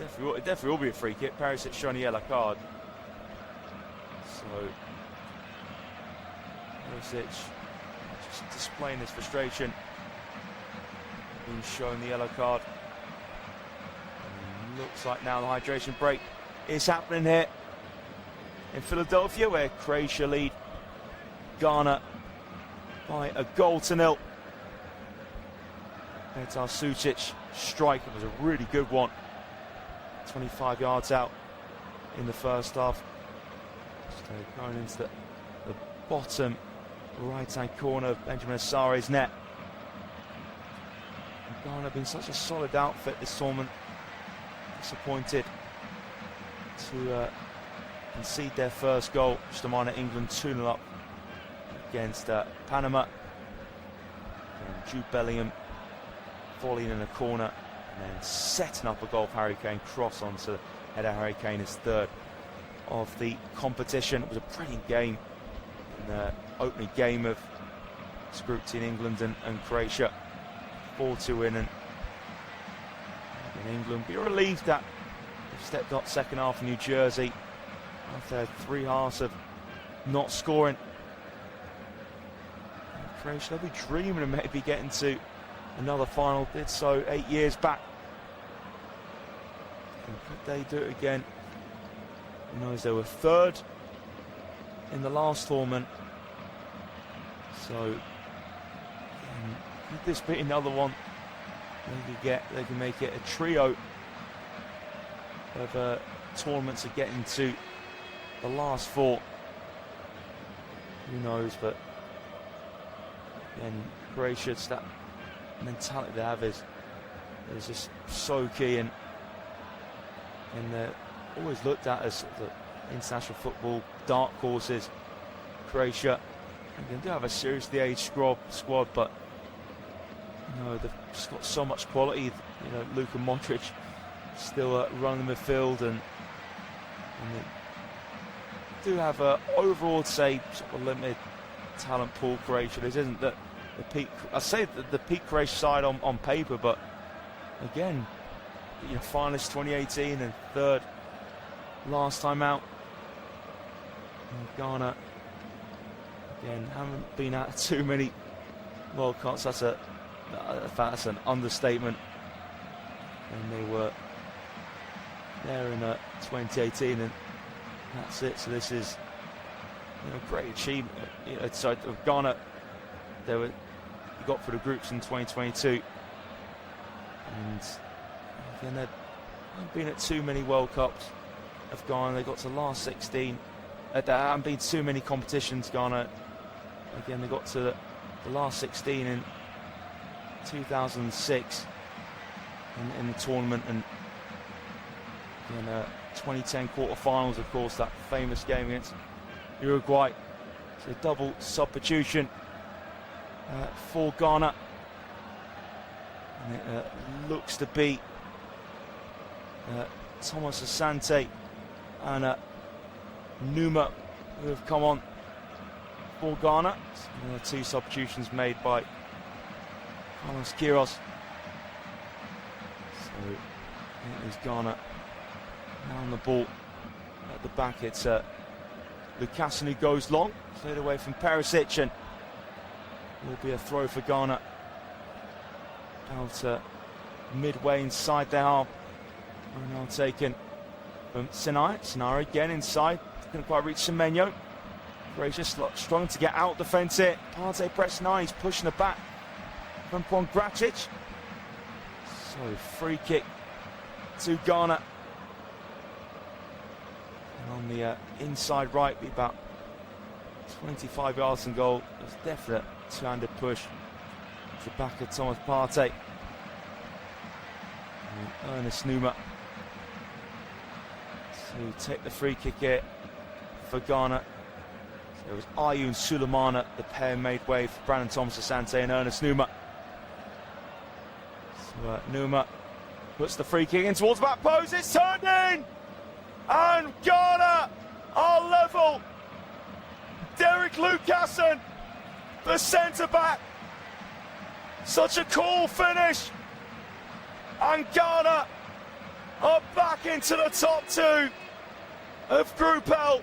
It definitely will be a free kick. Perisic showing a yellow card. So Perisic just displaying his frustration. Being shown the yellow card. And looks like now the hydration break is happening here in Philadelphia, where Croatia lead Ghana by a goal to nil. Petar Sucic strike, it was a really good one. 25 yards out in the first half. So going into the bottom right-hand corner of Benjamin Asare's net. Ghana have been such a solid outfit this tournament. Disappointed to concede their first goal, just a minor England 2-0 up against Panama. And Jude Bellingham volleying in a corner and then setting up a goal for Harry Kane, cross onto the header. Harry Kane is third of the competition. It was a brilliant game in the opening game of this group between England and Croatia. 4-2 win, and England be relieved that they've stepped up second half in New Jersey after 3 halves of not scoring. And Croatia, they'll be dreaming of maybe getting to another final. Did so 8 years back. And could they do it again? Who knows? They were third in the last tournament. So could this be another one? They can make it a trio of tournaments to get into the last 4. Who knows? But again, Croatia, it's that mentality they have is just so key, and they're always looked at as the international football dark horses. Croatia, they do have a seriously aged squad, but they've just got so much quality. Luka Modric still running the midfield, and they do have overall, I'd say, sort of limited talent pool. Croatia, this isn't the peak. I say the peak Croatia side on paper, but again, finalists 2018 and third last time out. And Ghana again haven't been at too many World Cups. That's an understatement. And they were there in 2018, and that's it. So this is a great achievement. So Ghana, they got through the groups in 2022, and again, they haven't been at too many World Cups of Ghana. They got to the last 16. There haven't been too many competitions. Ghana, again, they got to the last 16 in 2006 in the tournament, and in 2010 quarter-finals, of course, that famous game against Uruguay. So a double substitution for Ghana, and it looks to be Thomas Asante and Numa who have come on for Ghana. So, 2 substitutions made by Carlos Queiroz. So it is Ghana now on the ball at the back. It's Lukasen who goes long, cleared away from Perisic, and will be a throw for Ghana out midway inside their half. Now taken from Sinai. Sinai again inside, couldn't quite reach Semenyo. Croatia struggling to get out defence here. Partey pressing high, he's pushing the back from Pongracic. So free kick to Ghana. And on the inside right, be about 25 yards from goal. There's definite two-handed push to the back of Thomas Partey. And Ernest Numa to take the free kick here for Ghana. So it was Ayew and Sulemana, the pair made way for Brandon Thomas Asante and Ernest Numa. So Numa puts the free kick in towards the back post. It's turned in, and Ghana are level. Derek Lukasen, the centre back. Such a cool finish, and Ghana are back into the top 2 of Group L,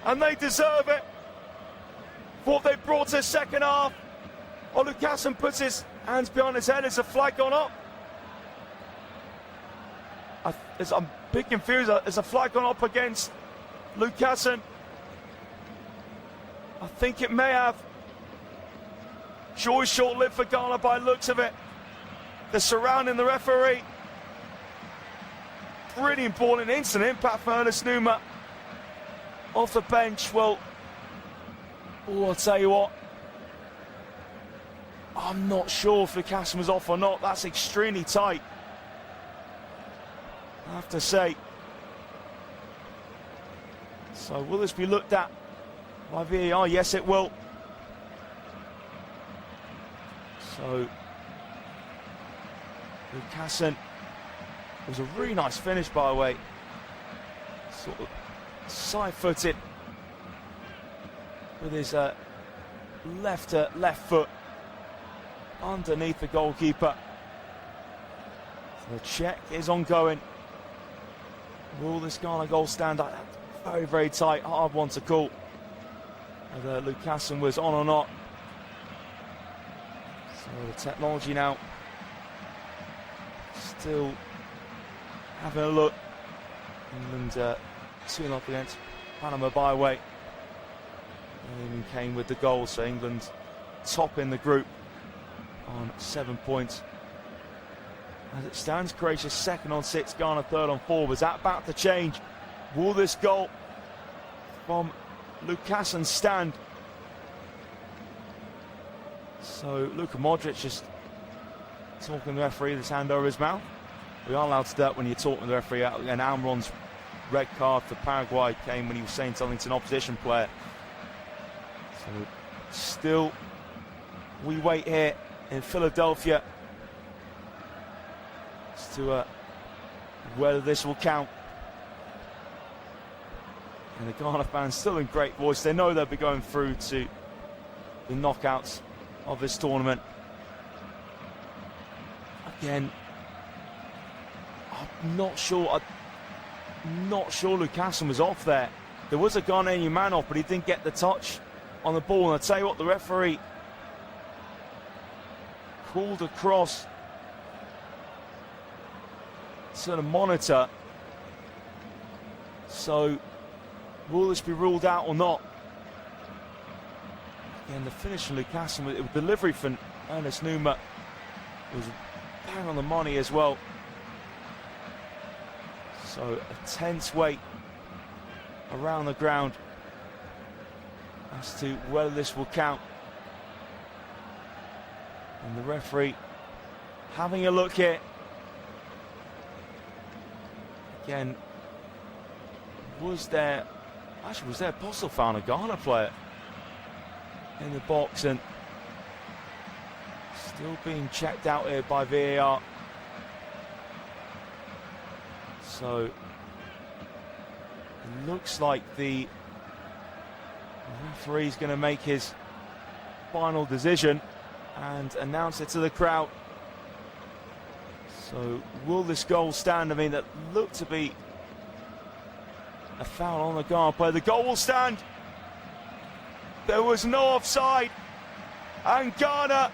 and they deserve it for what they brought to the second half. Lukasen puts his hands behind his head. Is a flag gone up? I'm a bit confused. Is a flag gone up against Lukasen? I think it may have. Joy short-lived for Ghana by the looks of it. They're surrounding the referee. Brilliant ball and instant impact for Ernest Numa off the bench. Well, I'll tell you what, I'm not sure if Lucassen was off or not. That's extremely tight, I have to say. So will this be looked at by VAR? Yes, it will. So Lucassen, it was a really nice finish, by the way. Sort of side-footed with his left foot underneath the goalkeeper. So the check is ongoing. Will this Ghana goal stand up? Very, very tight, hard one to call. Whether Lucassen was on or not. So the technology now still having a look. England 2-0 against Panama by way. Even came with the goal, so England top in the group on 7 points. As it stands, Croatia second on 6, Ghana third on 4. Was that about to change? Will this goal from Lucassen stand? So Luka Modric just talking to the referee with his hand over his mouth. We are allowed to do that when you're talking to the referee. And Almiron's red card for Paraguay came when he was saying something to an opposition player. So still, we wait here in Philadelphia as to whether this will count. And the Ghana fans still in great voice. They know they'll be going through to the knockouts of this tournament. Again, I'm not sure Lucassen was off there. There was a Ghanaian man off, but he didn't get the touch on the ball. And I'll tell you what, the referee called across to the monitor. So will this be ruled out or not? Again, the finish from Lucassen with delivery from Ernest Numa was bang on the money as well. So a tense wait around the ground as to whether this will count. And the referee having a look here. Again, was there a possible foul on a Ghana player in the box, and still being checked out here by VAR. So it looks like the referee's going to make his final decision and announce it to the crowd. So will this goal stand? I mean, that looked to be a foul on the Ghana player. The goal will stand. There was no offside, and Ghana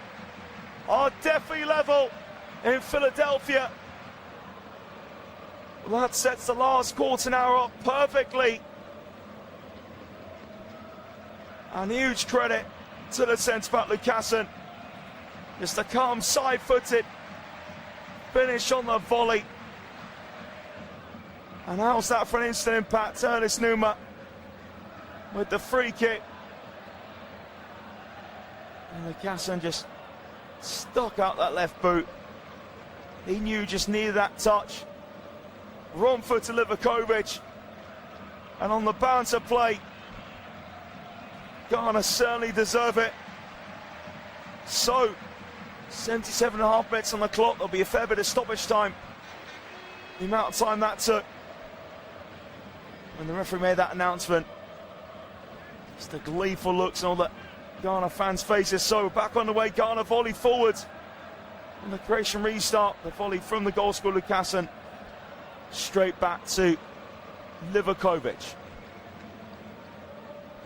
are definitely level in Philadelphia. Well, that sets the last quarter now up perfectly. And huge credit to the centre-back Lucassen. Just a calm side-footed finish on the volley. And how's that for an instant impact? Ernest Numa with the free kick. And Lucassen just stuck out that left boot. He knew just needed that touch. Wrong foot to Livakovic. And on the bouncer play, Ghana certainly deserve it. So, 77.5 minutes on the clock. There'll be a fair bit of stoppage time. The amount of time that took when the referee made that announcement. Just the gleeful looks and all that Ghana fans' faces. So back on the way, Ghana volley forwards. And the Croatian restart, the volley from the goal scorer Lucassen. Straight back to Livakovic.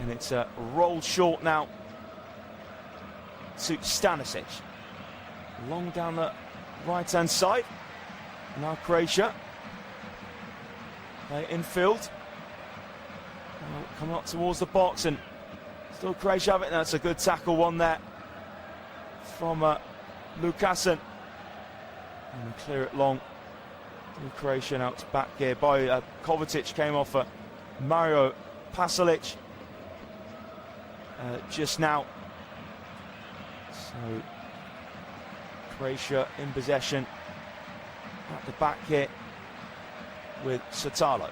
And it's rolled short now to Stanisic. Long down the right-hand side. Now Croatia. Infield. Coming up towards the box, and still Croatia have it. That's a good tackle one there from Lucassen. And clear it long. Croatia now it's back here by Kovacic, came off Mario Pasalic just now. So Croatia in possession at the back here with Satalo.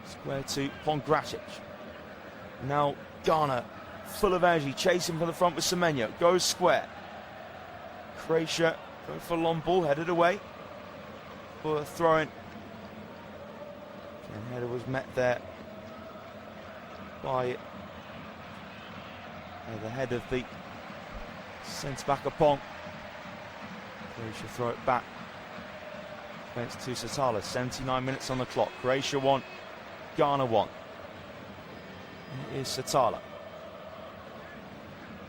Square to Pongracic. Now Ghana, full of energy, chasing from the front with Semenyo. Goes square. Croatia going for a long ball, headed away for a throw-in. And header was met there by the head of the centre-back Apong. Croatia throw it back against to Satala. 79 minutes on the clock. Croatia 1, Ghana 1. And it is Satala.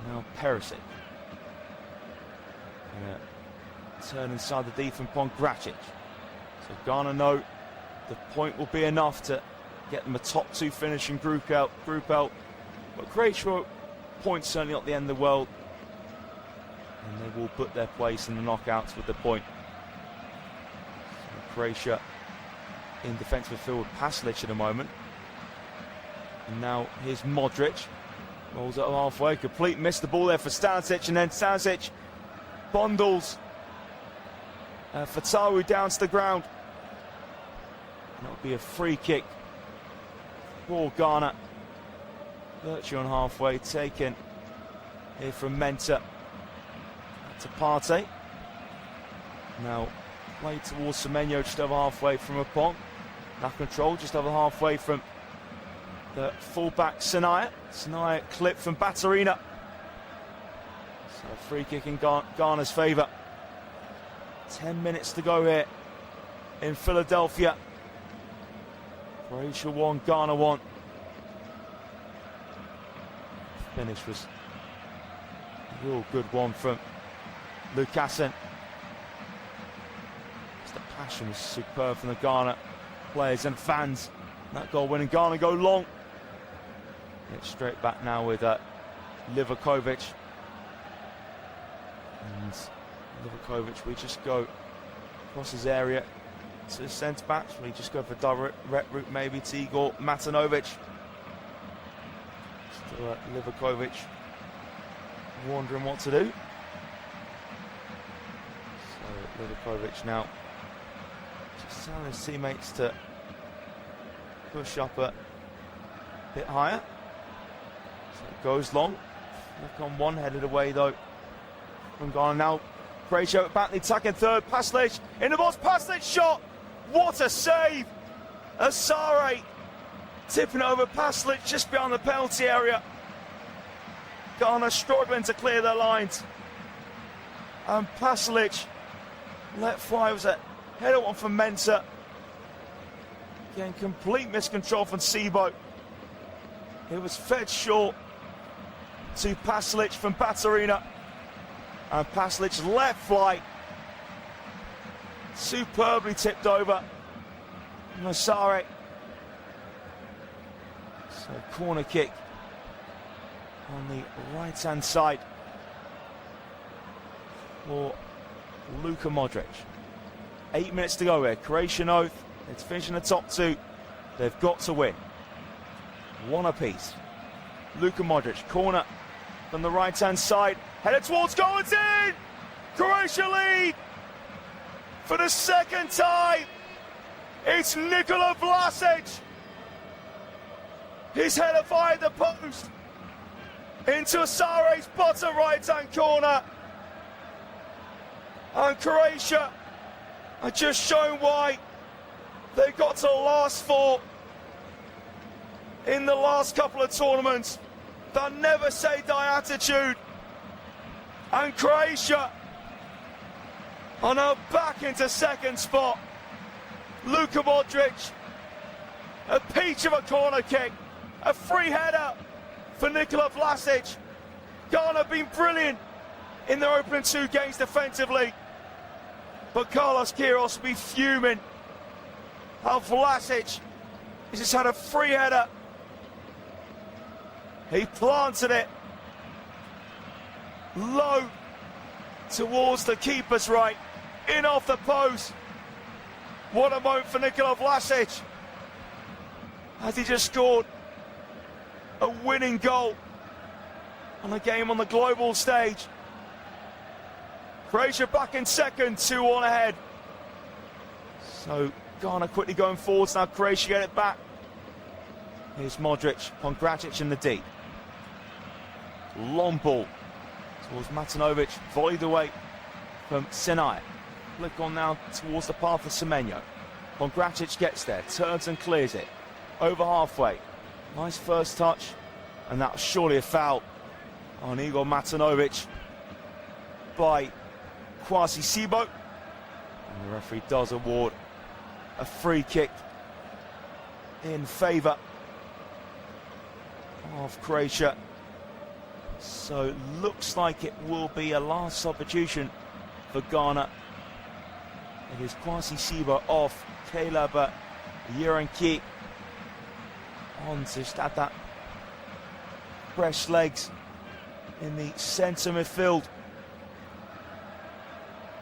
Now Perisic. Turn inside the D from Pongracic. So Ghana know the point will be enough to get them a top 2 finish in Group L. But Croatia points certainly not the end of the world. And they will put their place in the knockouts with the point. So Croatia in defensive midfield with Paslic at the moment. And now here's Modric. Rolls up halfway. Complete missed the ball there for Stanisic. And then Stanisic bundles Fatawu down to the ground. And it'll be a free kick for Ghana. Virtue on halfway, taken here from Mensah to Partey. Now play towards Semenyo, just over halfway from Apong. Now control just over halfway from the fullback Sanaya. Sanaya clipped from Baturina. So a free kick in Ghana's favour. 10 minutes to go here in Philadelphia. Croatia 1, Ghana 1. Finish was a real good one from Lucassen. The passion was superb from the Ghana players and fans. That goal winning Ghana go long. It's straight back now with Livakovic. And Livakovic, we just go across his area to the centre backs. We just go for direct route maybe to Igor Matanovic. Still Livakovic wondering what to do. So Livakovic now just telling his teammates to push up a bit higher. So it goes long. Look on one, headed away though from Ghana. Now Croatia back the attacking third. Paslic in the box. Paslic shot. What a save! Asare tipping it over Paslic just behind the penalty area. Ghana struggling to clear their lines. And Paslic let fly. It was a header one from Mensah. Again, complete miscontrol from Sibo. It was fed short to Paslic from Baturina. And Paslic's left flight superbly tipped over Asare. So corner kick on the right hand side for Luka Modric. 8 minutes to go here. Croatian oath. It's finishing the top 2. They've got to win. One apiece. Luka Modric, corner from the right hand side. Headed towards goal, it's in! Croatia lead! For the second time, it's Nikola Vlasic. His header fired the post into Asare's bottom right-hand corner. And Croatia are just shown why they got to the last 4 in the last couple of tournaments. The never say die attitude. And Croatia are now back into second spot. Luka Modric, a peach of a corner kick, a free header for Nikola Vlasic. Ghana have been brilliant in their opening 2 games defensively, but Carlos Queiroz will be fuming how Vlasic has just had a free header. He planted it low towards the keeper's right, in off the post. What a moment for Nikola Vlasic as he just scored a winning goal on a game on the global stage. Croatia back in second, 2-1 ahead. So Ghana quickly going forwards, now Croatia get it back. Here's Modric, Pongracic in the deep. Long ball towards Matanovic, volleyed away from Sinai. Flick on now towards the path of Semenyo. Pongracic gets there, turns and clears it. Over halfway. Nice first touch, and that was surely a foul on Igor Matanovic by Kwasi Sibo. And the referee does award a free kick in favour of Croatia. So looks like it will be a last substitution for Ghana. It is Kwasi Sibo off, Caleb Uranki on to start that fresh legs in the centre midfield.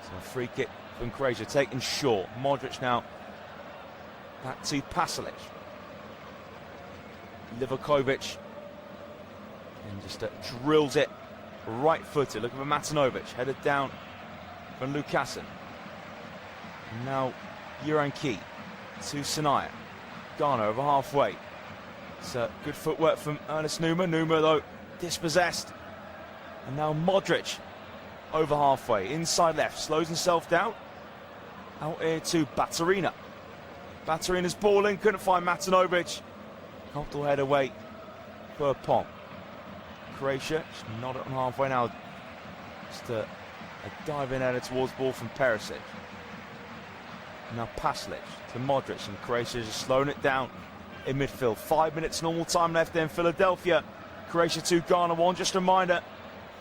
So a free kick from Croatia taken short. Modric now back to Pasalic. Livakovic and just drills it right footed. Looking for Matanovic, headed down from Lukasen. And now Uranki to Sinaya. Ghana over halfway. It's good footwork from Ernest Numa. Numa though dispossessed. And now Modric over halfway, inside left, slows himself down. Out here to Baturina. Baturina's ball in, couldn't find Matanovic. Comfortable head away for Pom. Croatia, just nod it on halfway now. Just a diving header towards ball from Perisic. Now Pasalic to Modric, and Croatia just slowing it down in midfield. 5 minutes normal time left there in Philadelphia. Croatia 2, Ghana 1. Just a reminder,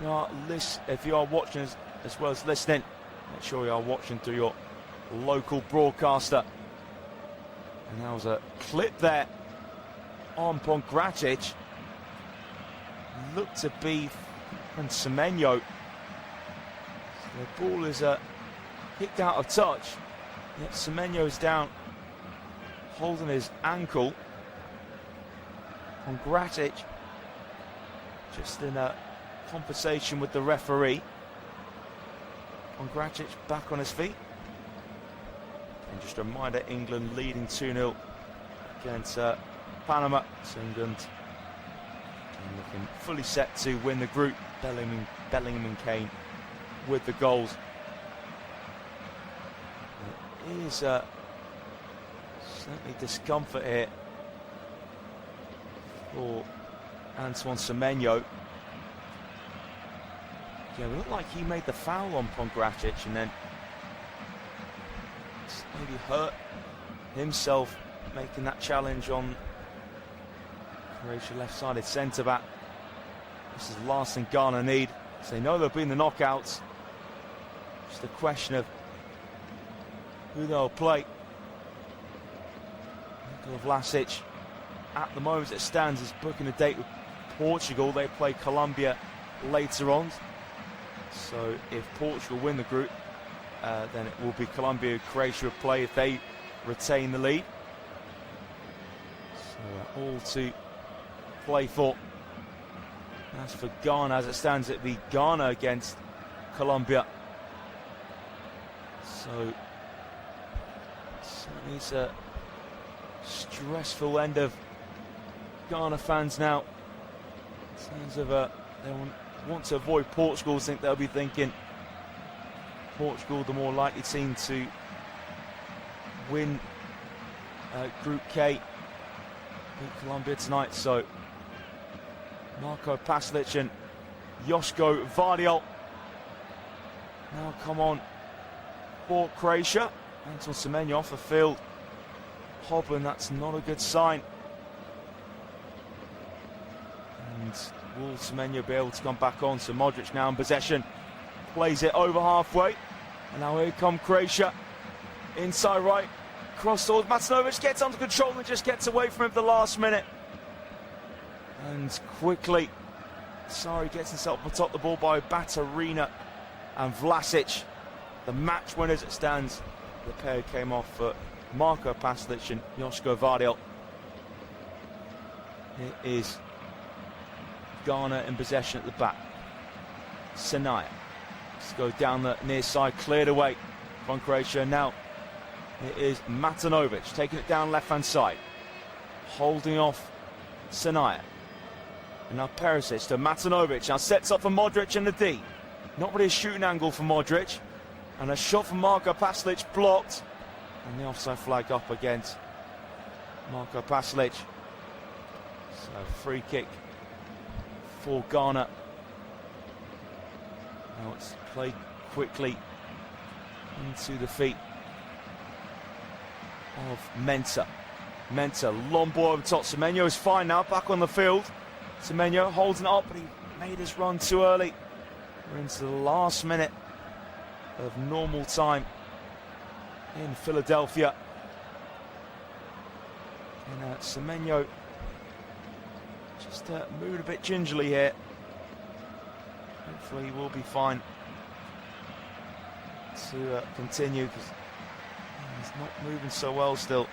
if you are watching as well as listening, make sure you are watching through your local broadcaster. And there was a clip there on Pongracic. Looked to be from Semenyo. So the ball is kicked out of touch. Yet Semenyo's down, holding his ankle. Pongracic just in a conversation with the referee. Pongracic back on his feet. And just a reminder, England leading 2-0 against Panama. So England looking fully set to win the group. Bellingham and Kane with the goals. There is certainly discomfort here for Antoine Semenyo. Yeah, it looked like he made the foul on Pongracic and then maybe hurt himself making that challenge on Croatia left-sided centre-back. This is the last thing Ghana need. So they know they'll be in the knockouts. Just a question of who they'll play. Nikola Vlasic, at the moment it stands, is booking a date with Portugal. They play Colombia later on. So if Portugal win the group, then it will be Colombia Croatia would play if they retain the lead. So all to play for. As for Ghana, as it stands, it'd be Ghana against Colombia. So certainly it's a stressful end of Ghana fans now. In terms of they want to avoid Portugal. I think they'll be thinking Portugal the more likely team to win Group K, beat Colombia tonight. So Marko Pasalic and Joško Vardiol now come on for Croatia. Antoine Semenyo off the field, hobbling. That's not a good sign. And will Semenyo be able to come back on? So Modric now in possession, plays it over halfway, and now here come Croatia. Inside right, cross towards Matanovic, gets under control and just gets away from him at the last minute. And quickly, Sari gets himself on top of the ball by Baturina and Vlasic. The match winners it stands. The pair came off for Marko Pasalic and Joško Vardiol. It is Ghana in possession at the back. Sinaya Let's go down the near side, cleared away from Croatia. Now it is Matanovic taking it down left-hand side, holding off Sinaya. And now Perisic to Matanovic. Now sets up for Modric in the D. Not really a shooting angle for Modric. And a shot from Marko Pasalic blocked. And the offside flag up against Marko Pasalic. So free kick for Ghana. Now it's played quickly into the feet of Mensah. Mensah, long ball over top. Semenyo is fine now, back on the field. Semenyo holding it up, but he made his run too early. We're into the last minute of normal time in Philadelphia. And Semenyo just moved a bit gingerly here. Hopefully he will be fine to continue, because he's not moving so well still.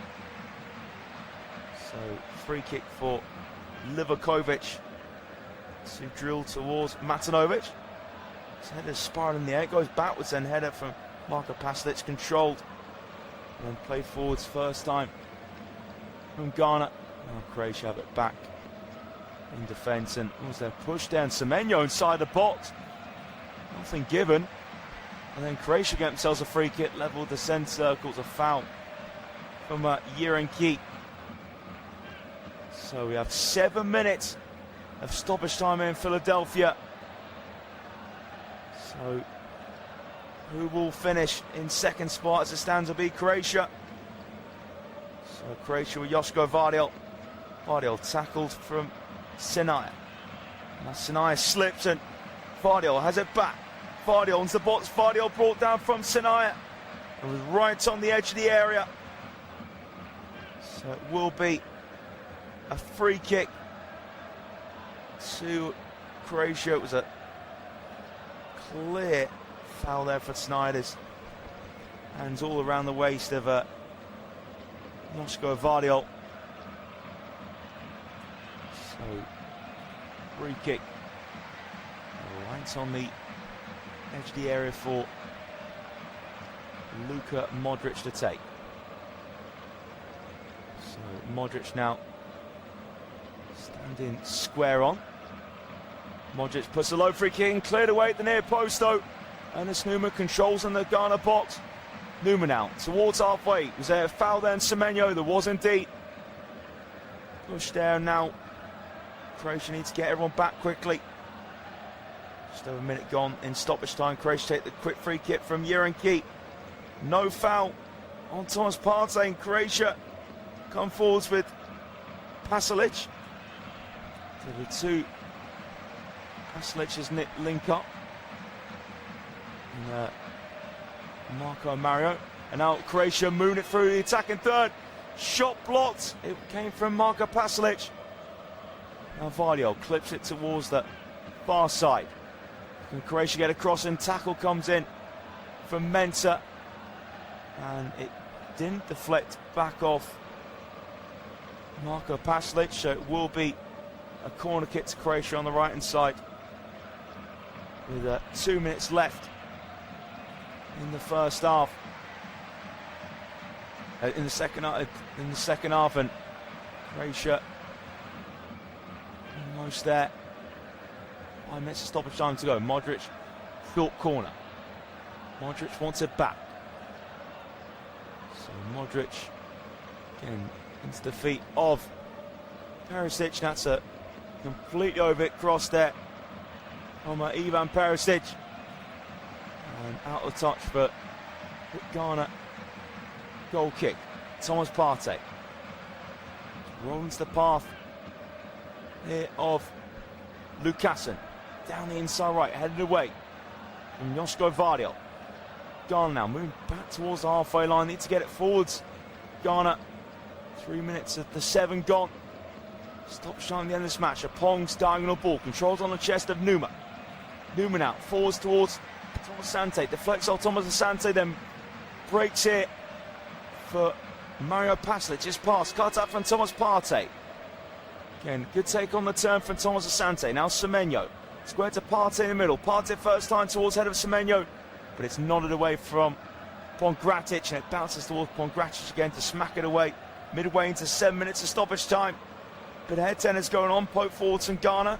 So free kick for Livakovic to drill towards Matanovic. His header spiraled in the air, goes backwards, then header from Marko Pasalic, controlled and then played forwards first time from Ghana. Now Croatia have it back in defence, and was there push down Semenyo inside the box, nothing given, and then Croatia get themselves a free kick, level the centre circles, a foul from Yerenki. So we have 7 minutes of stoppage time in Philadelphia. So who will finish in second spot as it stands will be Croatia. So Croatia with Joško Vardiol. Vardiol tackled from Sinaya. Now Sinaya slips and Vardiol has it back. Vardiol into the box. Vardiol brought down from Sinaya. It was right on the edge of the area. So it will be a free kick to Croatia. It was a clear foul there for Snyder's hands all around the waist of Joško Vardiol. So free kick right on the edge of the area for Luka Modric to take. So Modric now standing square on. Modric puts a low free kick and cleared away at the near post though. Ernest Numa controls in the Ghana box. Numa now towards halfway. Was there a foul there in Semenyo? There was indeed. Push down now. Croatia needs to get everyone back quickly. Just over a minute gone in stoppage time. Croatia take the quick free kick from Yerenki. No foul on Thomas Partey, and Croatia come forwards with Pasalic. The two Pasalic's link up. And, Marco Mario. And now Croatia moving it through the attacking third. Shot blocked. It came from Marko Pasalic. Now Vardiol clips it towards the far side. Can Croatia get across, and tackle comes in from Mensah. And it didn't deflect back off Marko Pasalic, so it will be a corner kick to Croatia on the right hand side with 2 minutes left in the first half. In the second half, and Croatia almost there. 5 minutes of stoppage time to go. Modric, short corner. Modric wants it back. So Modric again into the feet of Perisic. That's a completely over it cross there from Ivan Perisic. And out of touch for Ghana. Goal kick. Thomas Partey. Rolling to the path here of Lukasen. Down the inside right, headed away from Joško Vardiol. Ghana now moving back towards the halfway line. Need to get it forwards. Ghana, 3 minutes of the 7 gone. Stop showing the end of this match. A Pong's diagonal ball. Controls on the chest of Numa. Numa now forwards towards Thomas Asante. Deflects off Thomas Asante, then breaks it for Mario Pasalic. His pass cut up from Thomas Partey. Again, good take on the turn from Thomas Asante. Now Semenyo Square to Partey in the middle. Partey first time towards head of Semenyo, but it's nodded away from Pongratic, and it bounces towards Pongratic again to smack it away. Midway into 7 minutes of stoppage time. But head tennis going on. Poke forwards from Ghana.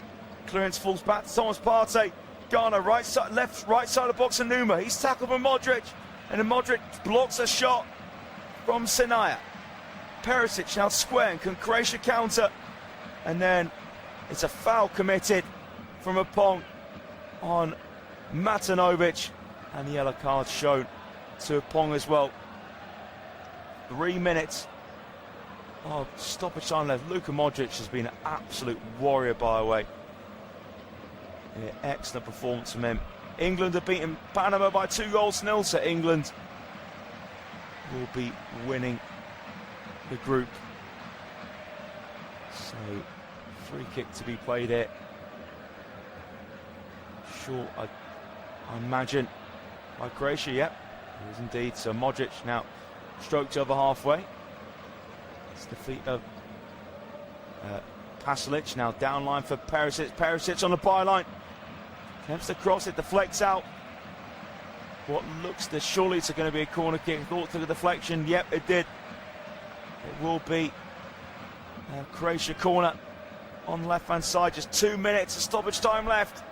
Clearance falls back to Thomas Partey. Ghana right side, right side of the box, and Numa. He's tackled by Modric, and then Modric blocks a shot from Sinaya. Perisic now square, and can Croatia counter? And then it's a foul committed from Apong on Matanovic, and the yellow card shown to Apong as well. 3 minutes of stoppage time left. Luka Modric has been an absolute warrior, by the way. Yeah, excellent performance from him. England have beaten Panama by 2-0, so England will be winning the group. So, free kick to be played here. Sure, I imagine by Croatia. Yep, it is indeed. So Modric now stroked over halfway. It's the feet of Pasalic, now down line for Perisic. Perisic on the byline. Attempts to cross, it deflects out. What looks to, surely it's going to be a corner kick. Thought to the deflection. Yep, it did. It will be Croatia corner on the left hand side. Just 2 minutes of stoppage time left.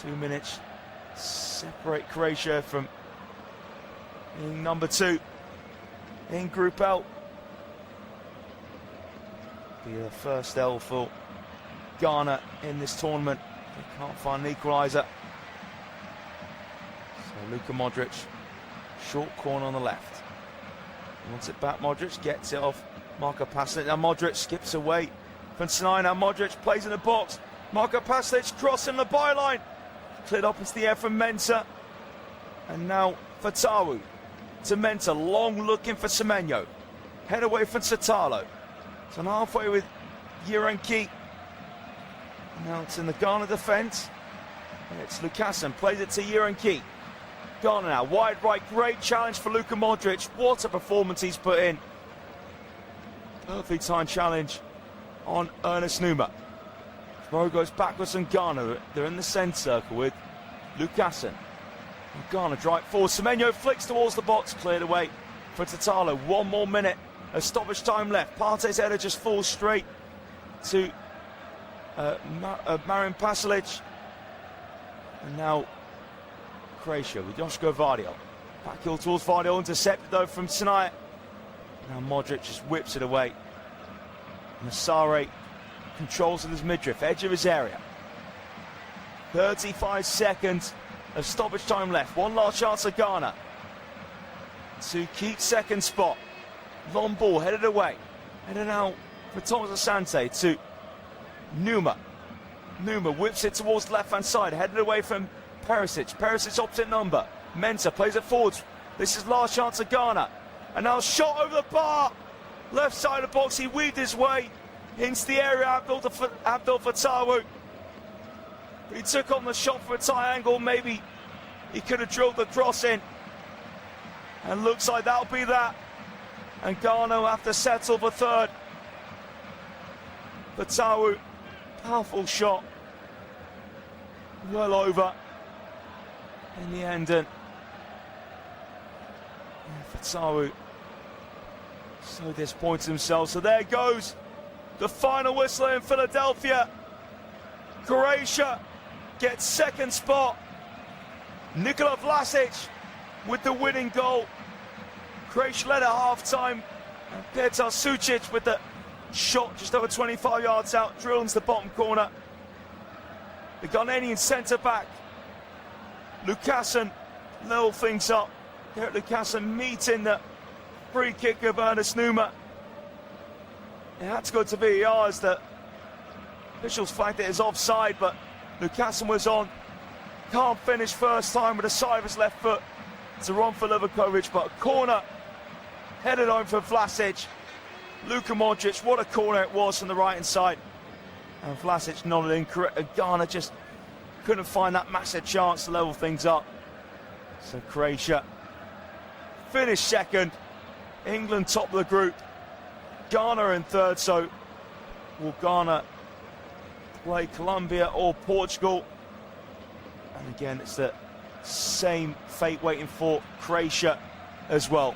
2 minutes separate Croatia from being number 2 in Group L. Be the first L for Ghana in this tournament. They can't find an equaliser. So Luka Modric, short corner on the left. Wants it back, Modric gets it off Marko Pasalic. Now Modric skips away from Sinai. Now Modric plays in the box. Marko Pasalic crossing the byline. Cleared up into the air from Mensah. And now Fatawu to Mensah. Long looking for Semenyo. Head away from Satalo. So halfway with Urenki. Now it's in the Ghana defence. It's Lukasen. Plays it to Urenki. Ghana now. Wide right. Great challenge for Luka Modric. What a performance he's put in. Perfectly timed challenge on Ernest Numa. Throw goes backwards from Ghana. They're in the centre circle with Lukasen. Ghana drive forward. Semenyo flicks towards the box. Cleared away for Tatalo. 1 more minute of stoppage time left. Partey's header just falls straight to Marin Pasalic. And now Croatia with Joško Vardio. Backheel towards Vardio. Intercepted though from Sinai. Now Modric just whips it away. Masare controls with his midriff, edge of his area. 35 seconds of stoppage time left. One last chance of Ghana to keep second spot. Long ball headed away. Headed out for Thomas Asante to Numa. Numa whips it towards the left hand side, headed away from Perisic. Perisic's opposite number. Mensah plays it forwards. This is last chance of Ghana. And now shot over the bar. Left side of the box, he weaved his way into the area, Abdul Fatawu. But he took on the shot for a tight angle. Maybe he could have drilled the cross in. And looks like that'll be that. And Ghana will have to settle for third. Fatawu, powerful shot. Well over in the end. And Fatawu so disappointed himself. So there goes the final whistle in Philadelphia. Croatia gets second spot. Nikola Vlasic with the winning goal. Croatia led at half-time. Petar Sucic with the shot just over 25 yards out, drilled into the bottom corner. The Ghanaian centre-back, Lukasen, level things up. Derek Lukasen meeting the free kick of Ernest Numa. It had to go to VAR as the officials flagged it as offside, but Lukasen was on. Can't finish first time with a side of his left foot to run for Livakovic, but a corner headed home for Vlasic. Luka Modric, what a corner it was from the right hand side. And Vlasic nodded in. Ghana just couldn't find that massive chance to level things up. So Croatia finished second. England top of the group. Ghana in third. So will Ghana play Colombia or Portugal. And again, it's the same fate waiting for Croatia as well.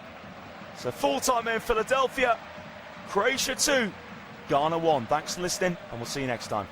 So full-time in Philadelphia, Croatia 2, Ghana 1. Thanks for listening, and we'll see you next time.